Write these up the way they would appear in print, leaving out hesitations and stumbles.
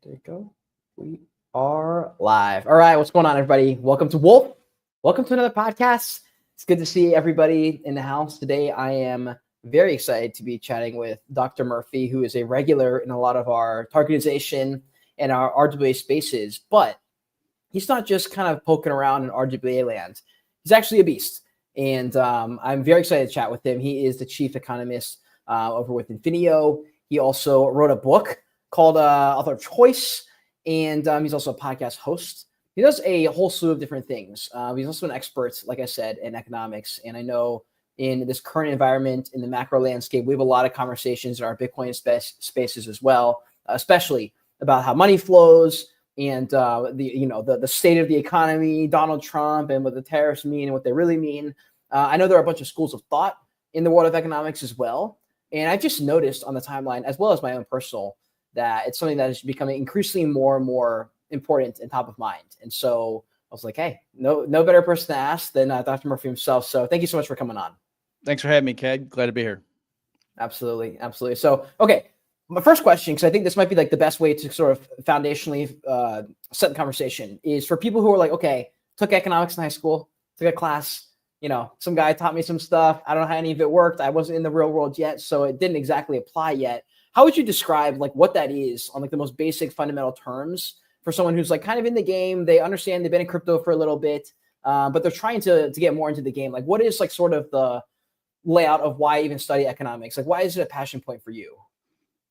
There you go. We are live. All right, what's going on, everybody? Welcome to Wolf. Welcome to another podcast. It's good to see everybody in the house today. I am very excited to be chatting with Dr. Murphy, who is a regular in a lot of our tokenization and our RWA spaces, but he's not just kind of poking around in RWA land. He's actually a beast. And I'm very excited to chat with him. He is the chief economist over with Infineo. He also wrote a book called Author of Choice, and he's also a podcast host. He does a whole slew of different things. He's also an expert, like I said, in economics. And I know in this current environment, in the macro landscape, we have a lot of conversations in our Bitcoin spaces as well, especially about how money flows and the state of the economy, Donald Trump, and what the tariffs mean and what they really mean. I know there are a bunch of schools of thought in the world of economics as well. And I just noticed on the timeline, as well as my own personal, that it's something that is becoming increasingly more and more important and top of mind. And so I was like, hey, no better person to ask than Dr. Murphy himself. So thank you so much for coming on. Thanks for having me, Keg. Glad to be here. Absolutely. Absolutely. So, okay. My first question, because I think this might be like the best way to sort of foundationally set the conversation, is for people who are like, okay, took economics in high school, took a class, some guy taught me some stuff. I don't know how any of it worked. I wasn't in the real world yet, so it didn't exactly apply yet. How would you describe like what that is on like the most basic fundamental terms for someone who's like kind of in the game? They understand they've been in crypto for a little bit, but they're trying to get more into the game. Like what is like sort of the layout of why even study economics? Like why is it a passion point for you?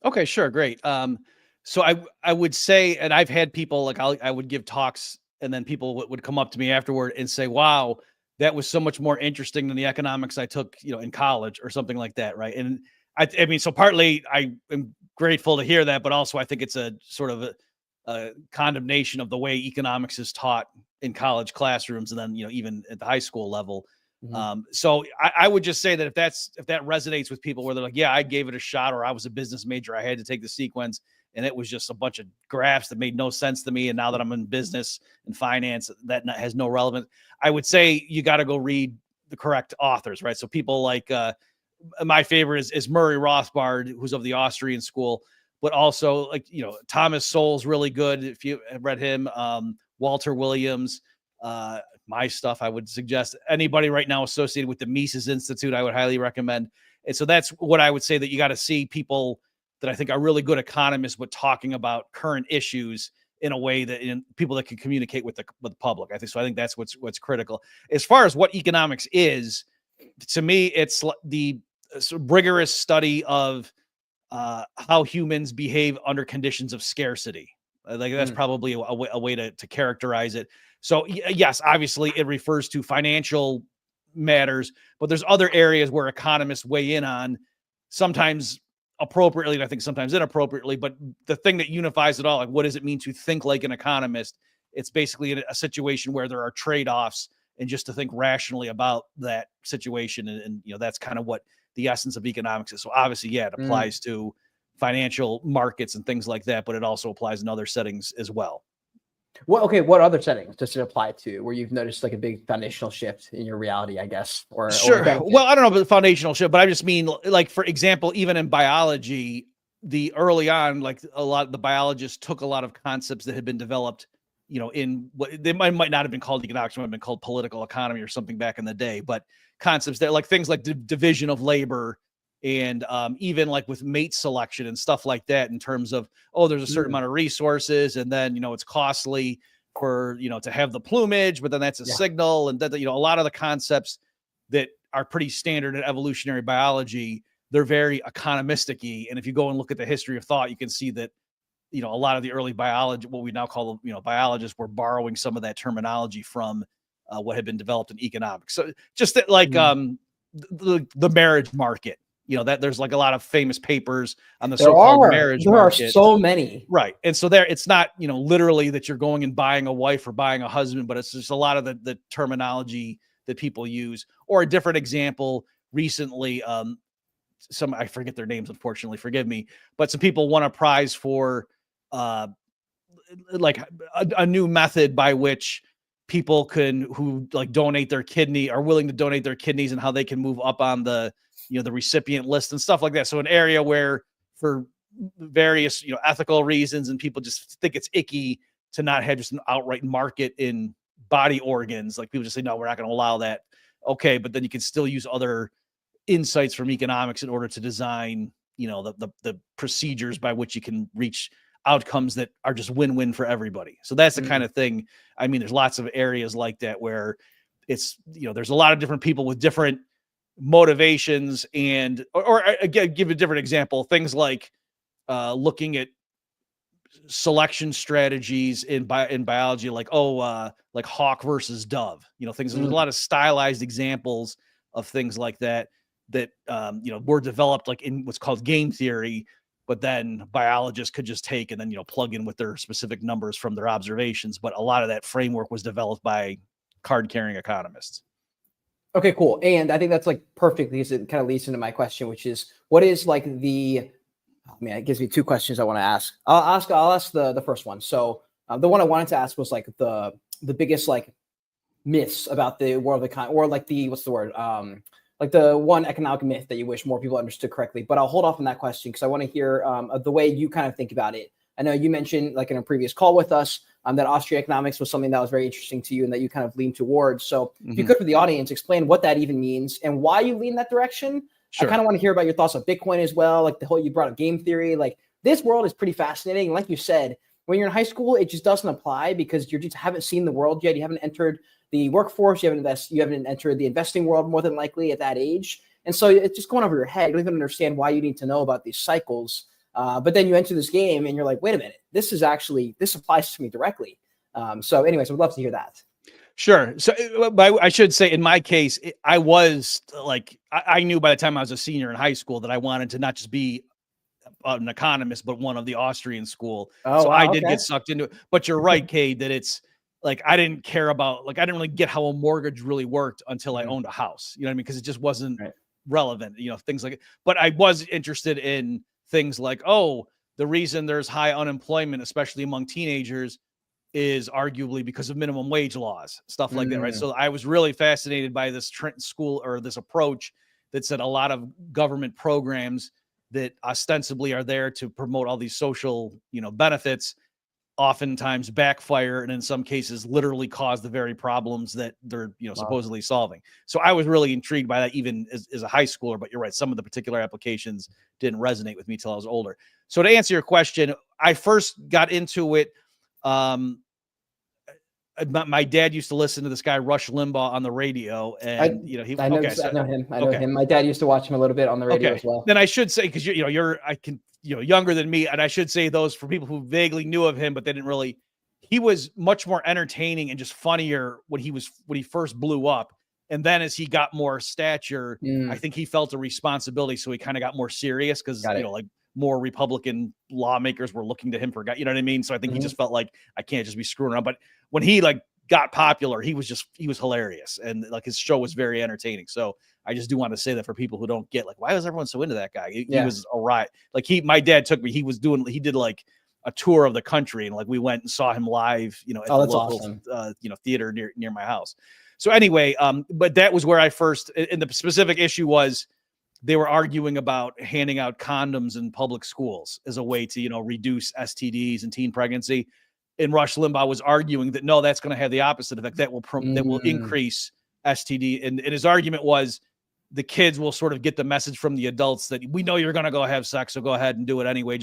Okay, sure. Great. So I would say, and I've had people like, I would give talks and then people would come up to me afterward and say, wow, that was so much more interesting than the economics I took, in college or something like that. Right. And I mean, so partly I am grateful to hear that, but also I think it's a sort of a condemnation of the way economics is taught in college classrooms. And then, even at the high school level. Mm-hmm. So I would just say that if that resonates with people where they're like, yeah, I gave it a shot, or I was a business major, I had to take the sequence and it was just a bunch of graphs that made no sense to me. And now that I'm in business and finance, that has no relevance. I would say you got to go read the correct authors, right? So people like, my favorite is Murray Rothbard, who's of the Austrian school, but also like, Thomas Sowell's really good. If you have read him, Walter Williams, my stuff, I would suggest anybody right now associated with the Mises Institute, I would highly recommend. And so that's what I would say, that you got to see people that I think are really good economists, but talking about current issues in a way that people that can communicate with the public. I think that's what's critical. As far as what economics is, to me, it's the rigorous study of how humans behave under conditions of scarcity. Like that's probably a way to characterize it. So yes, obviously it refers to financial matters, but there's other areas where economists weigh in on, sometimes appropriately, and I think sometimes inappropriately, but the thing that unifies it all, like what does it mean to think like an economist? It's basically a situation where there are trade-offs, and just to think rationally about that situation. And that's kind of what the essence of economics is. So obviously, yeah, it applies to financial markets and things like that, but it also applies in other settings as well. Well, okay, what other settings does it apply to where you've noticed like a big foundational shift in your reality, I guess? Sure. Well, I don't know about the foundational shift, but I just mean, like, for example, even in biology, the early on, like a lot of the biologists took a lot of concepts that had been developed, in what they might not have been called economics, might have been called political economy or something back in the day, but concepts that like things like division of labor, and even like with mate selection and stuff like that, in terms of, there's a certain amount of resources, and then, it's costly for, to have the plumage, but then that's a signal. And that, a lot of the concepts that are pretty standard in evolutionary biology, they're very economistic-y. And if you go and look at the history of thought, you can see that, a lot of the early biology, what we now call, biologists, were borrowing some of that terminology from what had been developed in economics. So just that, like the marriage market, that there's like a lot of famous papers on the so-called marriage market. There are so many. Right. And so there, it's not, literally that you're going and buying a wife or buying a husband, but it's just a lot of the terminology that people use. Or a different example recently, I forget their names, unfortunately, forgive me, but some people won a prize for like a new method by which people who like donate their kidney, are willing to donate their kidneys, and how they can move up on the, the recipient list and stuff like that. So an area where for various, ethical reasons, and people just think it's icky to not have just an outright market in body organs. Like people just say, no, we're not going to allow that. Okay. But then you can still use other insights from economics in order to design, the procedures by which you can reach outcomes that are just win-win for everybody. So that's the kind of thing. I mean, there's lots of areas like that where it's, there's a lot of different people with different motivations, and, or again, give a different example, things like looking at selection strategies in biology, like like hawk versus dove, things. There's a lot of stylized examples of things like that were developed like in what's called game theory, but then biologists could just take and then plug in with their specific numbers from their observations. But a lot of that framework was developed by card carrying economists. Okay, cool. And I think that's like perfect because it kind of leads into my question, which is what is like it gives me two questions I want to ask. I'll ask the first one. So the one I wanted to ask was like the biggest like myths about the world of economy, or like what's the word? Like the one economic myth that you wish more people understood correctly. But I'll hold off on that question because I want to hear the way you kind of think about it. I know you mentioned like in a previous call with us that Austrian economics was something that was very interesting to you and that you kind of leaned towards. So if you could, for the audience, explain what that even means and why you lean that direction. Sure. I kind of want to hear about your thoughts on Bitcoin as well. Like you brought up game theory. Like this world is pretty fascinating. Like you said, when you're in high school, it just doesn't apply because you just haven't seen the world yet. You haven't entered the workforce. You haven't entered the investing world more than likely at that age. And so it's just going over your head. You don't even understand why you need to know about these cycles. But then you enter this game and you're like, wait a minute, this applies to me directly. So anyways, I would love to hear that. Sure. So I should say in my case, I was like, I knew by the time I was a senior in high school that I wanted to not just be an economist, but one of the Austrian school. So I did get sucked into it. But you're right, Cade, that it's like, I didn't care about, like, I didn't really get how a mortgage really worked until I owned a house, you know what I mean? Because it just wasn't relevant, things like it. But I was interested in things like, the reason there's high unemployment, especially among teenagers, is arguably because of minimum wage laws, stuff like that, right? So I was really fascinated by this school or this approach that said a lot of government programs that ostensibly are there to promote all these social, benefits, oftentimes backfire, and in some cases literally cause the very problems that they're, supposedly solving. So I was really intrigued by that even as a high schooler, but you're right, some of the particular applications didn't resonate with me till I was older. So to answer your question, I first got into it, my dad used to listen to this guy Rush Limbaugh on the radio, and I know him. I know him. My dad used to watch him a little bit on the radio as well. Then I should say, because you're younger than me, and I should say those for people who vaguely knew of him, but they didn't really. He was much more entertaining and just funnier when he first blew up, and then as he got more stature, I think he felt a responsibility, so he kind of got more serious because like more Republican lawmakers were looking to him for, you know what I mean? So I think he just felt like I can't just be screwing around. But when he like got popular, he was hilarious. And like his show was very entertaining. So I just do want to say that for people who don't get like, why was everyone so into that guy? He was a riot. Like my dad took me, he did like a tour of the country, and like we went and saw him live, at the local, awesome. Theater near my house. So anyway, but that was where I first, and the specific issue was, they were arguing about handing out condoms in public schools as a way to, reduce STDs and teen pregnancy. And Rush Limbaugh was arguing that, no, that's going to have the opposite effect. That will increase STD. And his argument was the kids will sort of get the message from the adults that we know you're going to go have sex, so go ahead and do it anyway.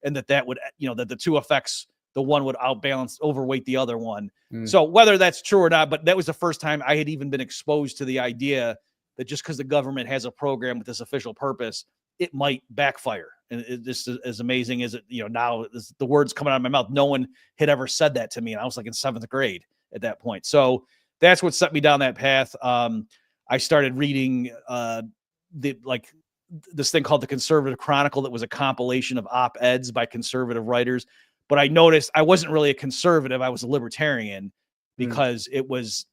And that would, that the two effects, the one would overweight the other one. So whether that's true or not, but that was the first time I had even been exposed to the idea that just because the government has a program with this official purpose, it might backfire. And this is as amazing as it, now the words coming out of my mouth, no one had ever said that to me. And I was like in 7th grade at that point. So that's what set me down that path. I started reading this thing called the Conservative Chronicle that was a compilation of op-eds by conservative writers. But I noticed I wasn't really a conservative. I was a libertarian because it was,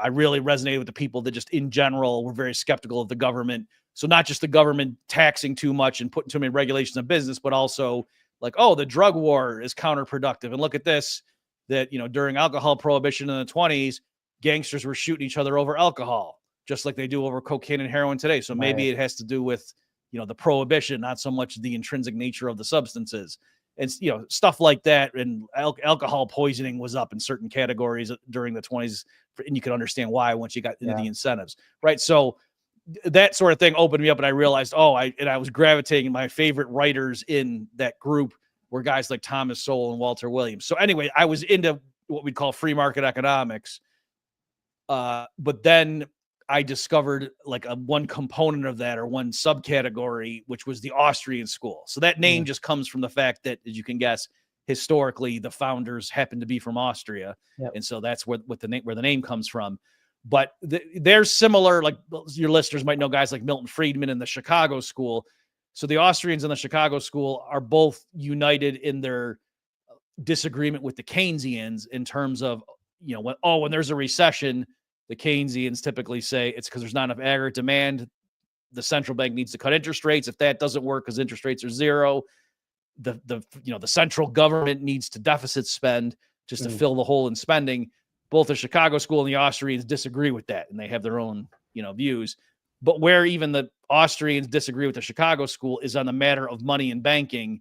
I really resonated with the people that just in general were very skeptical of the government. So not just the government taxing too much and putting too many regulations on business, but also like, the drug war is counterproductive. And look at this, that, during alcohol prohibition in the 1920s, gangsters were shooting each other over alcohol, just like they do over cocaine and heroin today. So maybe it has to do with the prohibition, not so much the intrinsic nature of the substances. And, stuff like that. And alcohol poisoning was up in certain categories during the 20s. And you can understand why once you got into the incentives, right? So that sort of thing opened me up, and I realized, I was gravitating. My favorite writers in that group were guys like Thomas Sowell and Walter Williams. So anyway, I was into what we'd call free market economics. But then I discovered like one component of that, or one subcategory, which was the Austrian school. So that name just comes from the fact that, as you can guess, historically the founders happened to be from Austria. And so that's where the name comes from. But they're similar. Like, your listeners might know guys like Milton Friedman in the Chicago school. So the Austrians and the Chicago school are both united in their disagreement with the Keynesians in terms of, when there's a recession, the Keynesians typically say it's because there's not enough aggregate demand. The central bank needs to cut interest rates. If that doesn't work because interest rates are zero, the central government needs to deficit spend just to fill the hole in spending. Both the Chicago school and the Austrians disagree with that, and they have their own, views. But where even the Austrians disagree with the Chicago school is on the matter of money and banking.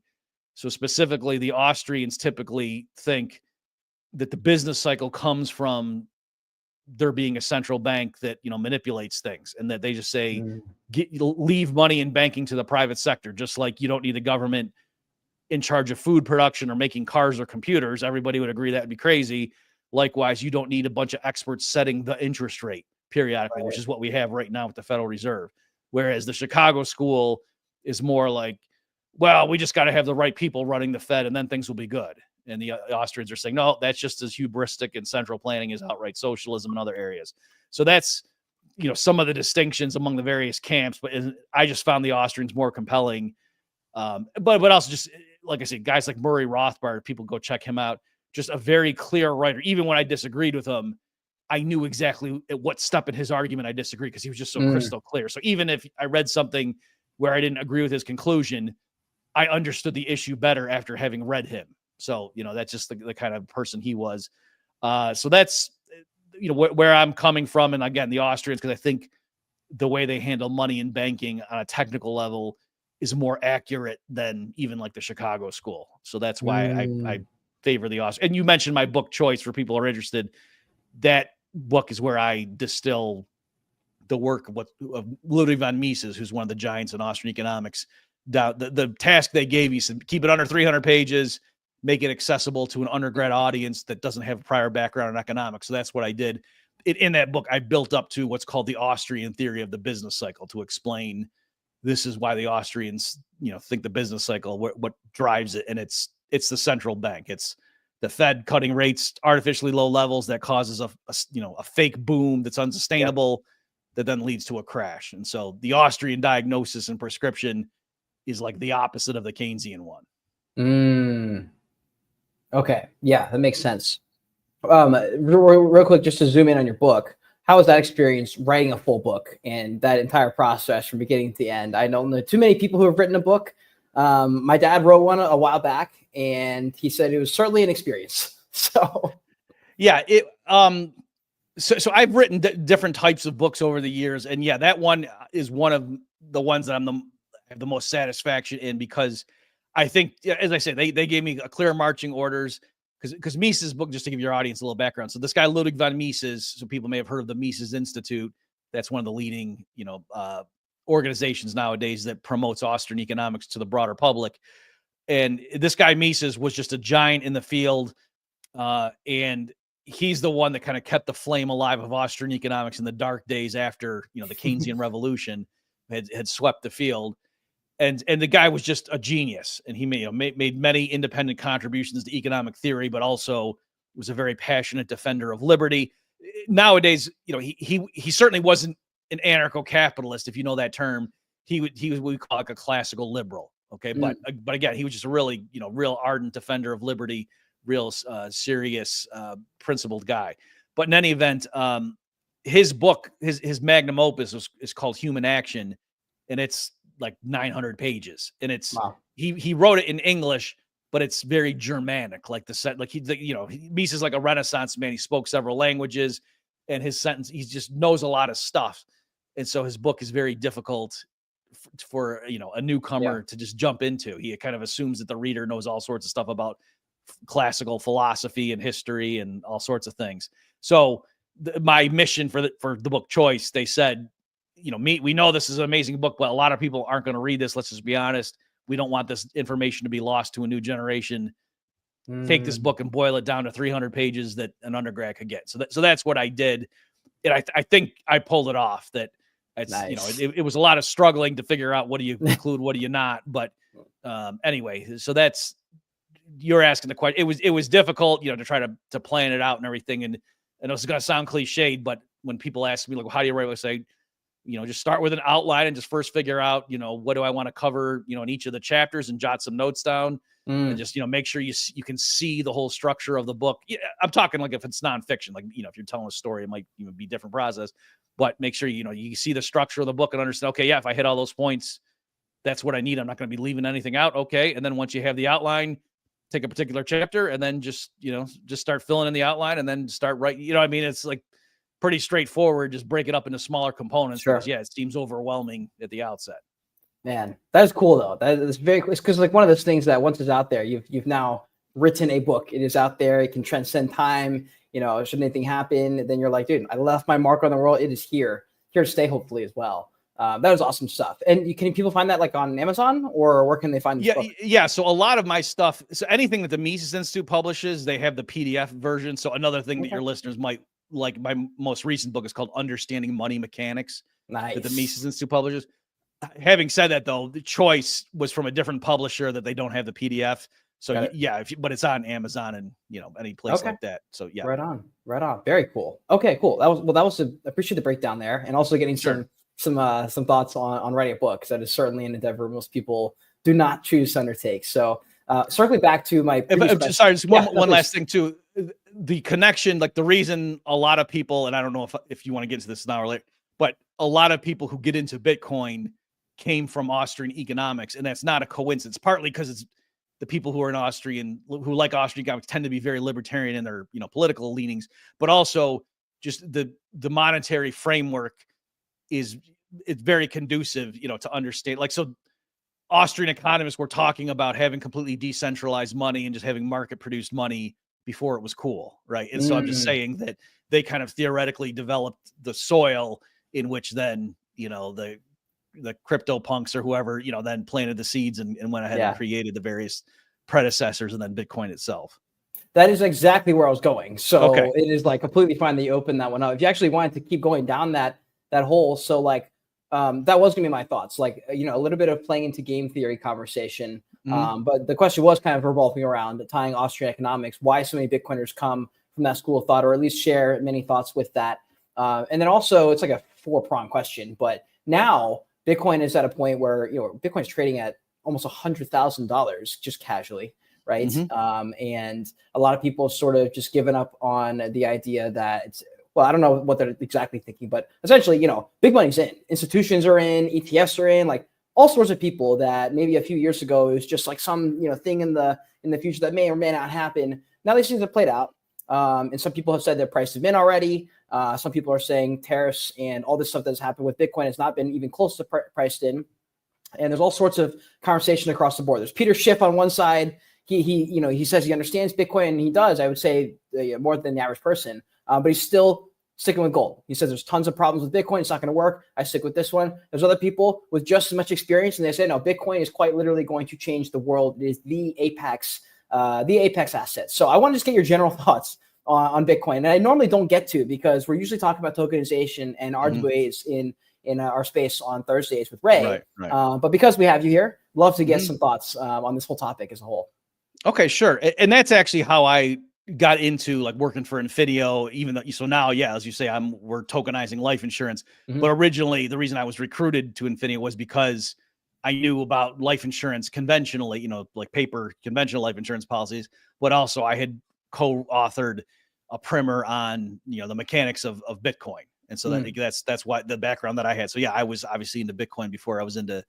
So specifically, the Austrians typically think that the business cycle comes from there being a central bank that, manipulates things, and that they just say, leave money and banking to the private sector. Just like you don't need the government in charge of food production or making cars or computers. Everybody would agree that would be crazy. Likewise, you don't need a bunch of experts setting the interest rate periodically, which is what we have right now with the Federal Reserve. Whereas the Chicago school is more like, well, we just got to have the right people running the Fed and then things will be good. And the Austrians are saying, no, that's just as hubristic, and central planning is outright socialism in other areas. So that's, some of the distinctions among the various camps. But I just found the Austrians more compelling. But also, just like I said, guys like Murray Rothbard, people go check him out. Just a very clear writer. Even when I disagreed with him, I knew exactly at what step in his argument I disagreed, because he was just so crystal clear. So even if I read something where I didn't agree with his conclusion, I understood the issue better after having read him. So, that's just the kind of person he was. So that's, where I'm coming from. And again, the Austrians, because I think the way they handle money and banking on a technical level is more accurate than even like the Chicago school. So that's why I favor the Austrians. And you mentioned my book choice for people who are interested. That book is where I distill the work of Ludwig von Mises, who's one of the giants in Austrian economics. The task they gave me is keep it under 300 pages, make it accessible to an undergrad audience that doesn't have a prior background in economics. So that's what I did. In that book, I built up to what's called the Austrian theory of the business cycle to explain this is why the Austrians, think the business cycle, what drives it. And it's the central bank. It's the Fed cutting rates artificially low levels that causes a fake boom that's unsustainable, that then leads to a crash. And so the Austrian diagnosis and prescription is like the opposite of the Keynesian one. Okay. Yeah, that makes sense. Real quick, just to zoom in on your book, how was that experience writing a full book and that entire process from beginning to the end? I don't know too many people who have written a book. My dad wrote one a while back, and he said it was certainly an experience. So, yeah, so I've written different types of books over the years, and yeah, that one is one of the ones that have the most satisfaction in, because I think, as I said, they gave me a clear marching orders, because Mises' book, just to give your audience a little background. So this guy, Ludwig von Mises, so people may have heard of the Mises Institute. That's one of the leading, organizations nowadays that promotes Austrian economics to the broader public. And this guy, Mises, was just a giant in the field. And he's the one that kind of kept the flame alive of Austrian economics in the dark days after, the Keynesian revolution had swept the field. And the guy was just a genius, and he made many independent contributions to economic theory, but also was a very passionate defender of liberty. Nowadays, he certainly wasn't an anarcho-capitalist, if you know that term. He was what we call like a classical liberal. Okay, but again, he was just a really real ardent defender of liberty, real serious, principled guy. But in any event, his book, his magnum opus is called Human Action, and it's like 900 pages, and it's he wrote it in English, but it's very Germanic, like Mises is like a Renaissance man. He spoke several languages, and his sentence, he just knows a lot of stuff, and so his book is very difficult for a newcomer to just jump into. He kind of assumes that the reader knows all sorts of stuff about classical philosophy and history and all sorts of things. So my mission for the book choice, they said, we know this is an amazing book, but a lot of people aren't going to read this. Let's just be honest. We don't want this information to be lost to a new generation. Take this book and boil it down to 300 pages that an undergrad could get. So that's what I did. And I think I pulled it off. That it's, nice. It was a lot of struggling to figure out what do you include, what do you not. But anyway, so that's, you're asking the question. It was difficult, to try to plan it out and everything. And it's going to sound cliched, but when people ask me, like, well, how do you write? I say, just start with an outline and just first figure out, what do I want to cover, in each of the chapters, and jot some notes down. And just, make sure you can see the whole structure of the book. Yeah, I'm talking like if it's nonfiction, like, if you're telling a story, it might even be a different process, but make sure, you see the structure of the book and understand, okay, yeah, if I hit all those points, that's what I need. I'm not going to be leaving anything out. Okay. And then once you have the outline, take a particular chapter and then just start filling in the outline and then start writing. It's like pretty straightforward. Just break it up into smaller components. Sure. Because, it seems overwhelming at the outset. Man, that is cool though. That is very cool. It's because like one of those things that once it's out there, you've now written a book. It is out there. It can transcend time. Should anything happen, then you're like, dude, I left my mark on the world. It is here to stay, hopefully, as well. That was awesome stuff. And can people find that like on Amazon, or where can they find this book? Yeah. So a lot of my stuff, so anything that the Mises Institute publishes, they have the PDF version. So another thing that your listeners might like, my most recent book is called Understanding Money Mechanics. Nice. That the Mises Institute publishes. Having said that, though, the choice was from a different publisher that they don't have the PDF. So but it's on Amazon and any place like that. So yeah, right on. Very cool. Okay, cool. I appreciate the breakdown there, and also getting some thoughts on writing a book, because that is certainly an endeavor most people do not choose to undertake. So circling back to my one last thing too, the connection, like the reason a lot of people, and I don't know if you want to get into this now or later, but a lot of people who get into Bitcoin came from Austrian economics, and that's not a coincidence. Partly because it's the people who are who like Austrian economics tend to be very libertarian in their political leanings, but also just the monetary framework it's very conducive to understand. Like, so Austrian economists were talking about having completely decentralized money and just having market produced money before it was cool, right? And so I'm just saying that they kind of theoretically developed the soil in which then the crypto punks or whoever, then planted the seeds and went ahead and created the various predecessors and then Bitcoin itself. That is exactly where I was going. So it is like completely fine that you opened that one up. If you actually wanted to keep going down that hole, so like that was gonna be my thoughts, like a little bit of playing into game theory conversation. But the question was kind of revolving around tying Austrian economics, why so many Bitcoiners come from that school of thought, or at least share many thoughts with that. And then also it's like a 4-pronged question, but now Bitcoin is at a point where Bitcoin is trading at almost $100,000 just casually, right? And a lot of people have sort of just given up on the idea that it's, well, I don't know what they're exactly thinking, but essentially, big money's in, institutions are in, ETFs are in, like all sorts of people that maybe a few years ago it was just like some thing in the future that may or may not happen. Now these things have played out, and some people have said their price has been already. Some people are saying tariffs and all this stuff that's happened with Bitcoin has not been even close to priced in. And there's all sorts of conversation across the board. There's Peter Schiff on one side. He says he understands Bitcoin, and he does, I would say, more than the average person. But he's still sticking with gold. He says there's tons of problems with Bitcoin. It's not going to work. I stick with this one. There's other people with just as much experience, and they say, no, Bitcoin is quite literally going to change the world. It is the apex asset. So I want to just get your general thoughts on Bitcoin. And I normally don't get to, because we're usually talking about tokenization and RWAs in our space on Thursdays with Ray. Right. But because we have you here, love to get some thoughts on this whole topic as a whole. Okay, sure. And that's actually how I got into like working for Infineo, even though, so now, as you say, we're tokenizing life insurance. But originally the reason I was recruited to Infineo was because I knew about life insurance conventionally, like paper conventional life insurance policies, but also I had co-authored a primer on, the mechanics of Bitcoin. And so that's why the background that I had. So I was obviously into Bitcoin before I was into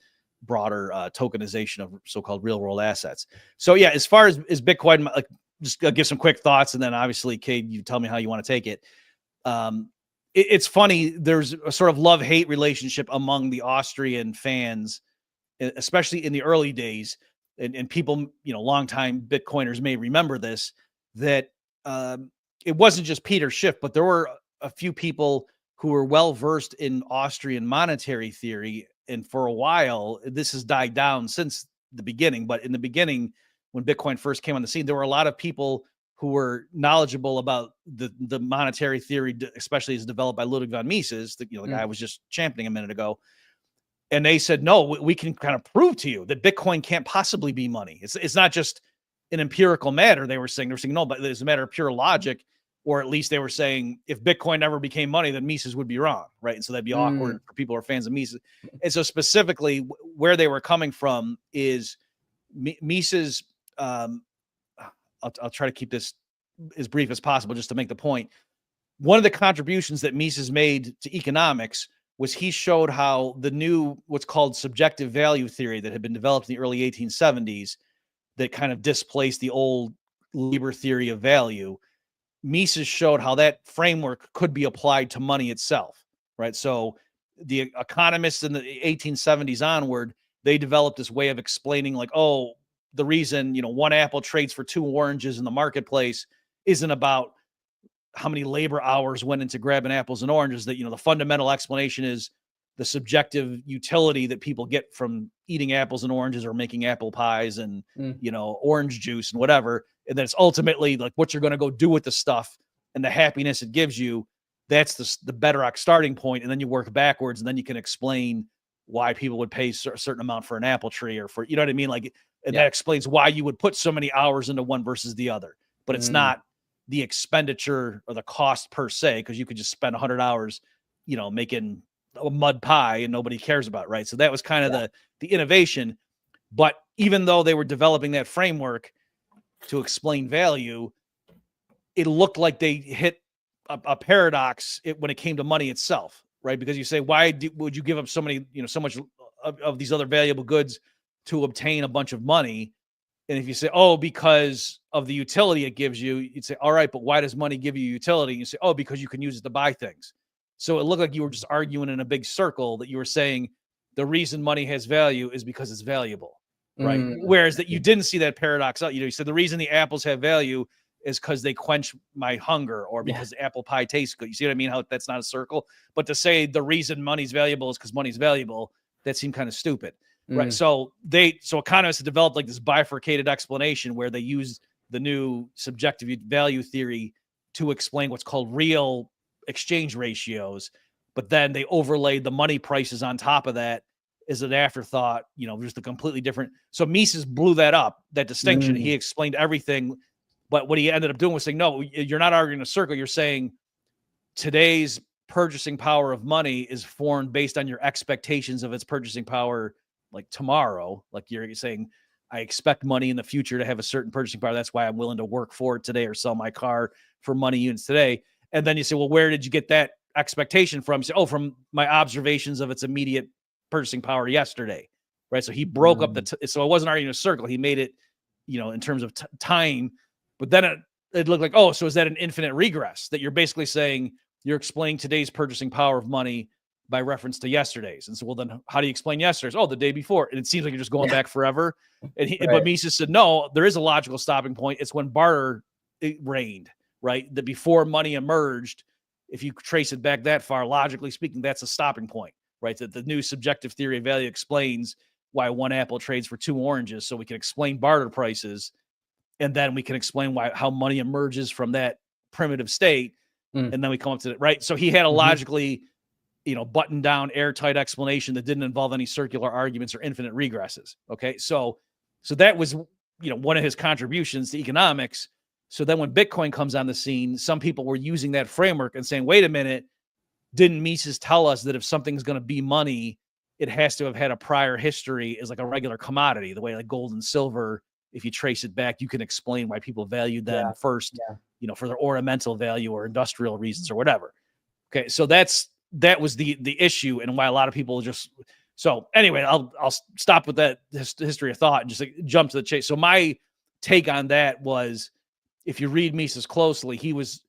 broader tokenization of so-called real world assets. So as far as Bitcoin, like just give some quick thoughts, and then obviously, Cade, you tell me how you want to take it. it's funny. There's a sort of love-hate relationship among the Austrian fans, especially in the early days. And people, longtime Bitcoiners may remember this, that it wasn't just Peter Schiff, but there were a few people who were well-versed in Austrian monetary theory. And for a while, this has died down since the beginning. But in the beginning, when Bitcoin first came on the scene, there were a lot of people who were knowledgeable about the monetary theory, especially as developed by Ludwig von Mises, the guy I was just championing a minute ago. And they said, no, we can kind of prove to you that Bitcoin can't possibly be money. It's not just an empirical matter. They were saying, no, but it's a matter of pure logic, or at least they were saying if Bitcoin never became money, then Mises would be wrong, right? And so that'd be awkward for people who are fans of Mises. And so specifically where they were coming from is Mises. I'll try to keep this as brief as possible just to make the point. One of the contributions that Mises made to economics was he showed how the new, what's called subjective value theory that had been developed in the early 1870s that kind of displaced the old Lieber theory of value. Mises showed how that framework could be applied to money itself, right? So the economists in the 1870s onward, they developed this way of explaining like, oh, the reason, one apple trades for 2 oranges in the marketplace isn't about how many labor hours went into grabbing apples and oranges. That, the fundamental explanation is the subjective utility that people get from eating apples and oranges or making apple pies and, orange juice and whatever. And then it's ultimately like what you're going to go do with the stuff and the happiness it gives you. That's the bedrock starting point. And then you work backwards, and then you can explain why people would pay a certain amount for an apple tree or for, what I mean? Like, and that explains why you would put so many hours into one versus the other, but it's not the expenditure or the cost per se, because you could just spend 100 hours, making a mud pie and nobody cares about it, right? So that was kind of the innovation. But even though they were developing that framework to explain value, it looked like they hit a paradox when it came to money itself, right? Because you say, why would you give up so many, so much of these other valuable goods to obtain a bunch of money? And if you say, oh, because of the utility it gives you, you'd say, all right, but why does money give you utility? And you say, oh, because you can use it to buy things. So it looked like you were just arguing in a big circle, that you were saying the reason money has value is because it's valuable, right? Whereas that you didn't see that paradox out. You said the reason the apples have value is because they quench my hunger, or because apple pie tastes good. You see what I mean? How that's not a circle. But to say the reason money's valuable is because money's valuable, that seemed kind of stupid. Right. So economists have developed like this bifurcated explanation where they use the new subjective value theory to explain what's called real exchange ratios. But then they overlaid the money prices on top of that as an afterthought, just a completely different. So Mises blew that distinction. He explained everything. But what he ended up doing was saying, no, you're not arguing a circle. You're saying today's purchasing power of money is formed based on your expectations of its purchasing power like tomorrow. Like you're saying, I expect money in the future to have a certain purchasing power. That's why I'm willing to work for it today or sell my car for money units today. And then you say, well, where did you get that expectation from? You say, oh, from my observations of its immediate purchasing power yesterday, right? So he broke up so it wasn't arguing a circle. He made it, in terms of time, but then it looked like, oh, so is that an infinite regress, that you're basically saying you're explaining today's purchasing power of money by reference to yesterday's? And so, well, then how do you explain yesterday's? Oh, the day before. And it seems like you're just going back forever. And but Mises said, no, there is a logical stopping point. It's when barter reigned, right? That before money emerged, if you trace it back that far, logically speaking, that's a stopping point, right? That the new subjective theory of value explains why one apple trades for 2 oranges. So we can explain barter prices, and then we can explain how money emerges from that primitive state. And then we come up to it, right? So he had a logically, buttoned down, airtight explanation that didn't involve any circular arguments or infinite regresses. Okay. So that was, one of his contributions to economics. So then when Bitcoin comes on the scene, some people were using that framework and saying, wait a minute, didn't Mises tell us that if something's going to be money, it has to have had a prior history as like a regular commodity, the way like gold and silver, if you trace it back, you can explain why people valued them first, for their ornamental value or industrial reasons or whatever. Okay. So that was the issue, and why a lot of people just, so anyway, I'll stop with that history of thought and just like jump to the chase. So my take on that was, if you read Mises closely, he was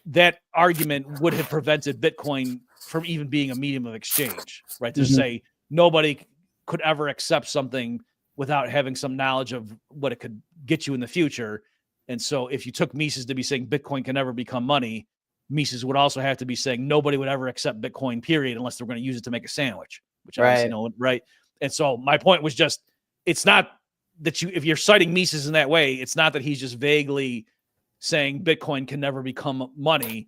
that argument would have prevented Bitcoin from even being a medium of exchange, right? To say nobody could ever accept something without having some knowledge of what it could get you in the future. And so if you took Mises to be saying Bitcoin can never become money, Mises would also have to be saying nobody would ever accept Bitcoin, period, unless they're going to use it to make a sandwich, which obviously no one, right? And so my point was just, it's not that if you're citing Mises in that way, it's not that he's just vaguely saying Bitcoin can never become money.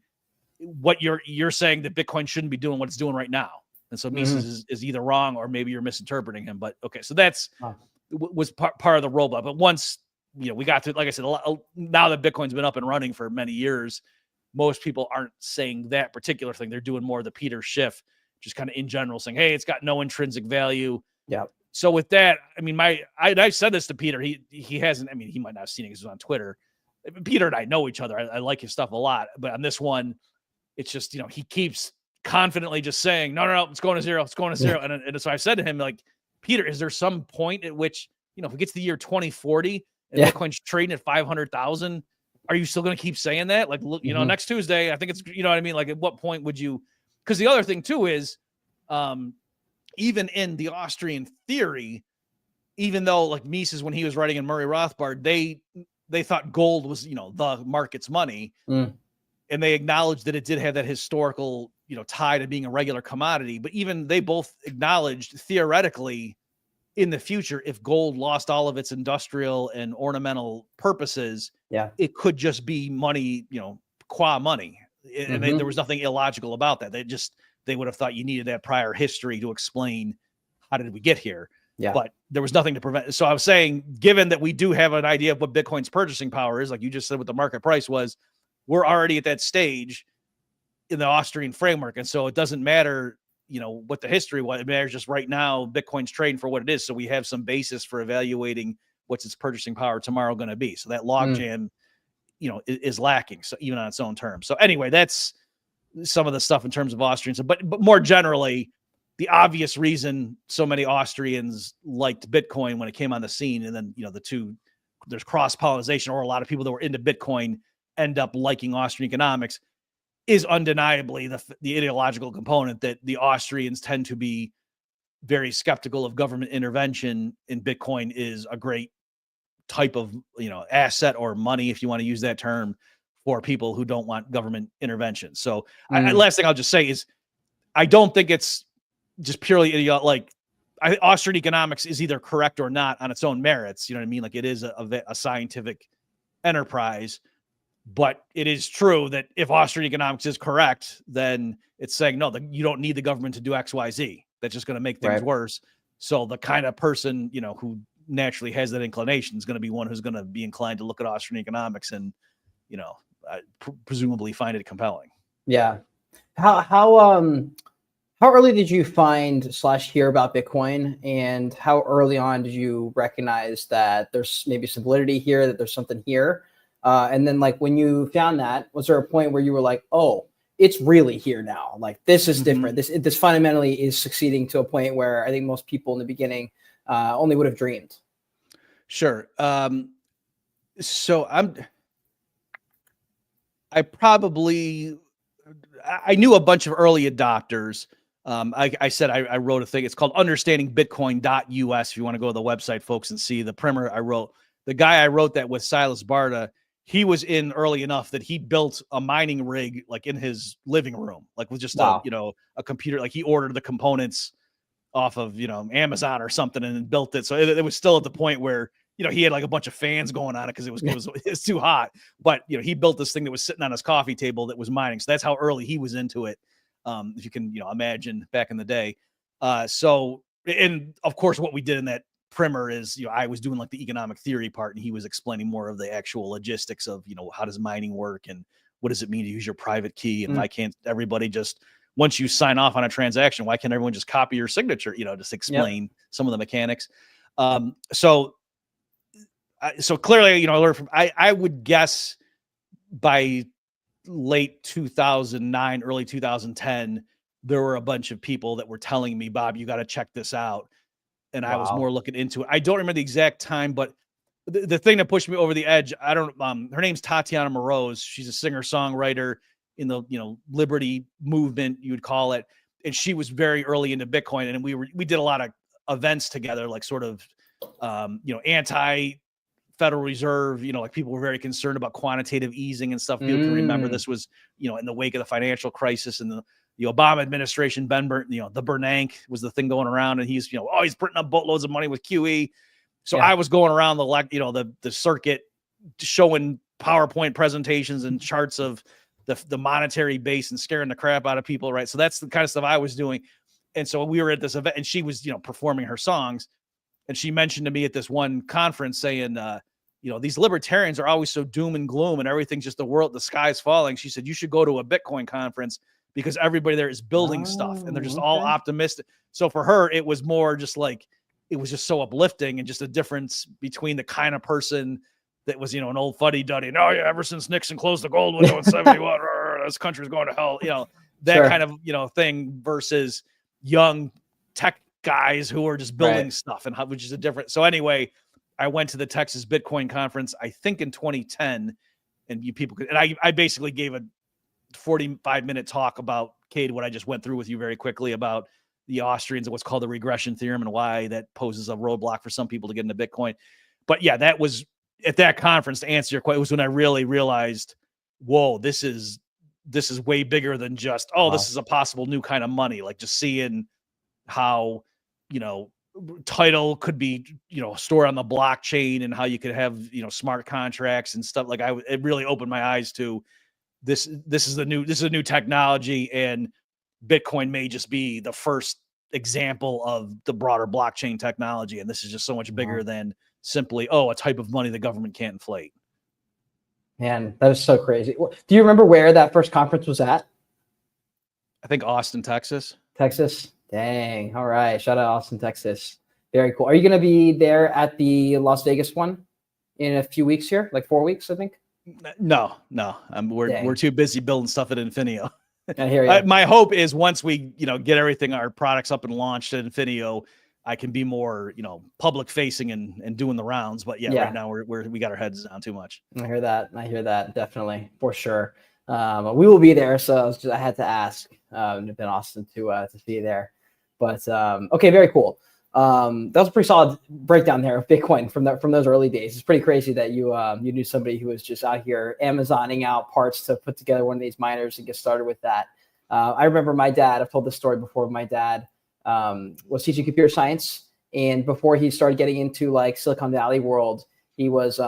What you're saying that Bitcoin shouldn't be doing what it's doing right now. And so Mises is either wrong or maybe you're misinterpreting him. But okay, so that's was part of the robot. But once we got to, like I said, now that Bitcoin's been up and running for many years, most people aren't saying that particular thing. They're doing more of the Peter Schiff, just kind of in general saying, hey, it's got no intrinsic value. Yeah. So with that, I mean, I said this to Peter. He hasn't. I mean, he might not have seen it because it was on Twitter. Peter and I know each other. I like his stuff a lot, but on this one, it's just he keeps confidently just saying, no, it's going to zero. It's going to zero. And so I said to him, like, Peter, is there some point at which if we get to the year 2040 and Bitcoin's trading at 500,000, are you still going to keep saying that? Like, look, next Tuesday, I think it's what I mean. Like, at what point would you? Because the other thing too is, even in the Austrian theory, even though like Mises, when he was writing in Murray Rothbard, they thought gold was, the market's money. And they acknowledged that it did have that historical, tie to being a regular commodity. But even they both acknowledged theoretically in the future, if gold lost all of its industrial and ornamental purposes, it could just be money, qua money. And there was nothing illogical about that. They would have thought you needed that prior history to explain how did we get here. But there was nothing to prevent. So I was saying, given that we do have an idea of what Bitcoin's purchasing power is, like you just said, what the market price was, we're already at that stage in the Austrian framework. And so it doesn't matter, what the history was. It matters just right now, Bitcoin's trading for what it is. So we have some basis for evaluating what's its purchasing power tomorrow going to be. So that logjam, is lacking. So even on its own terms. So anyway, that's some of the stuff in terms of Austrians, but more generally, the obvious reason so many Austrians liked Bitcoin when it came on the scene, and then there's cross-pollination, or a lot of people that were into Bitcoin end up liking Austrian economics, is undeniably the ideological component that the Austrians tend to be very skeptical of government intervention, and Bitcoin is a great type of asset or money, if you want to use that term, for people who don't want government intervention. So last thing I'll just say is I don't think it's just purely Austrian economics is either correct or not on its own merits. You know what I mean? Like, it is a scientific enterprise, but it is true that if Austrian economics is correct, then it's saying, no, you don't need the government to do X, Y, Z. That's just going to make things worse. So the kind of person, who naturally has that inclination is going to be one who's going to be inclined to look at Austrian economics and, presumably find it compelling. Yeah. How early did you find / hear about Bitcoin, and how early on did you recognize that there's maybe some validity here, that there's something here? And then, like, when you found that, was there a point where you were like, oh, it's really here now? Like, this is different. This fundamentally is succeeding to a point where I think most people in the beginning only would have dreamed. Sure. So I knew a bunch of early adopters. I said I wrote a thing. It's called understandingbitcoin.us. If you want to go to the website, folks, and see the primer I wrote. The guy I wrote that with, Silas Barta, he was in early enough that he built a mining rig like in his living room, like with just a computer. Like, he ordered the components off of Amazon or something and then built it. So it was still at the point where he had like a bunch of fans going on it because it was too hot. But he built this thing that was sitting on his coffee table that was mining. So that's how early he was into it. If you can imagine back in the day. And of course, what we did in that primer is I was doing like the economic theory part, and he was explaining more of the actual logistics of how does mining work and what does it mean to use your private key, and why can't everybody just, once you sign off on a transaction, why can't everyone just copy your signature? Just explain some of the mechanics. So clearly, I learned from, I would guess by late 2009, early 2010, there were a bunch of people that were telling me, Bob, you got to check this out. And I was more looking into it. I don't remember the exact time, but the thing that pushed me over the edge, her name's Tatiana Moroz. She's a singer-songwriter. in the, liberty movement, you would call it. And she was very early into Bitcoin. And we did a lot of events together, like sort of, anti Federal Reserve, like people were very concerned about quantitative easing and stuff. People can remember this was, in the wake of the financial crisis and the Obama administration. The Bernanke was the thing going around, and he's, he's printing up boatloads of money with QE. So I was going around the circuit showing PowerPoint presentations and charts of the monetary base and scaring the crap out of people. Right. So that's the kind of stuff I was doing. And so we were at this event and she was, performing her songs. And she mentioned to me at this one conference saying, these libertarians are always so doom and gloom and everything's just the sky's falling. She said, you should go to a Bitcoin conference because everybody there is building stuff and they're just all optimistic. So for her, it was more just like, it was just so uplifting and just a difference between the kind of person that was, an old fuddy-duddy. No, yeah, ever since Nixon closed the gold window in 71, this country's going to hell. That kind of, thing versus young tech guys who are just building stuff, and which is a different. So anyway, I went to the Texas Bitcoin conference, I think in 2010, and I basically gave a 45-minute talk about, Cade, what I just went through with you very quickly about the Austrians and what's called the regression theorem and why that poses a roadblock for some people to get into Bitcoin. But yeah, that was at that conference, to answer your question, it was when I really realized, whoa, this is way bigger than just, this is a possible new kind of money. Like just seeing how, title could be, stored on the blockchain and how you could have, smart contracts and stuff. Like it really opened my eyes to this is a new technology, and Bitcoin may just be the first example of the broader blockchain technology. And this is just so much bigger than simply, a type of money the government can't inflate. Man, that is so crazy. Do you remember where that first conference was at? I think Austin, Texas. Texas? Dang. All right. Shout out Austin, Texas. Very cool. Are you going to be there at the Las Vegas one in a few weeks here? Like 4 weeks, I think? No. We're too busy building stuff at Infineo. I hear you. My hope is once we, get our products up and launched at Infineo, I can be more, public facing and doing the rounds. But right now we got our heads down too much. I hear that. Definitely, for sure. We will be there. So I had to ask. It's been awesome to be there. But okay, very cool. That was a pretty solid breakdown there of Bitcoin from those early days. It's pretty crazy that you knew somebody who was just out here Amazoning out parts to put together one of these miners and get started with that. I remember my dad. I've told this story before. My dad was teaching computer science, and before he started getting into like Silicon Valley world, he was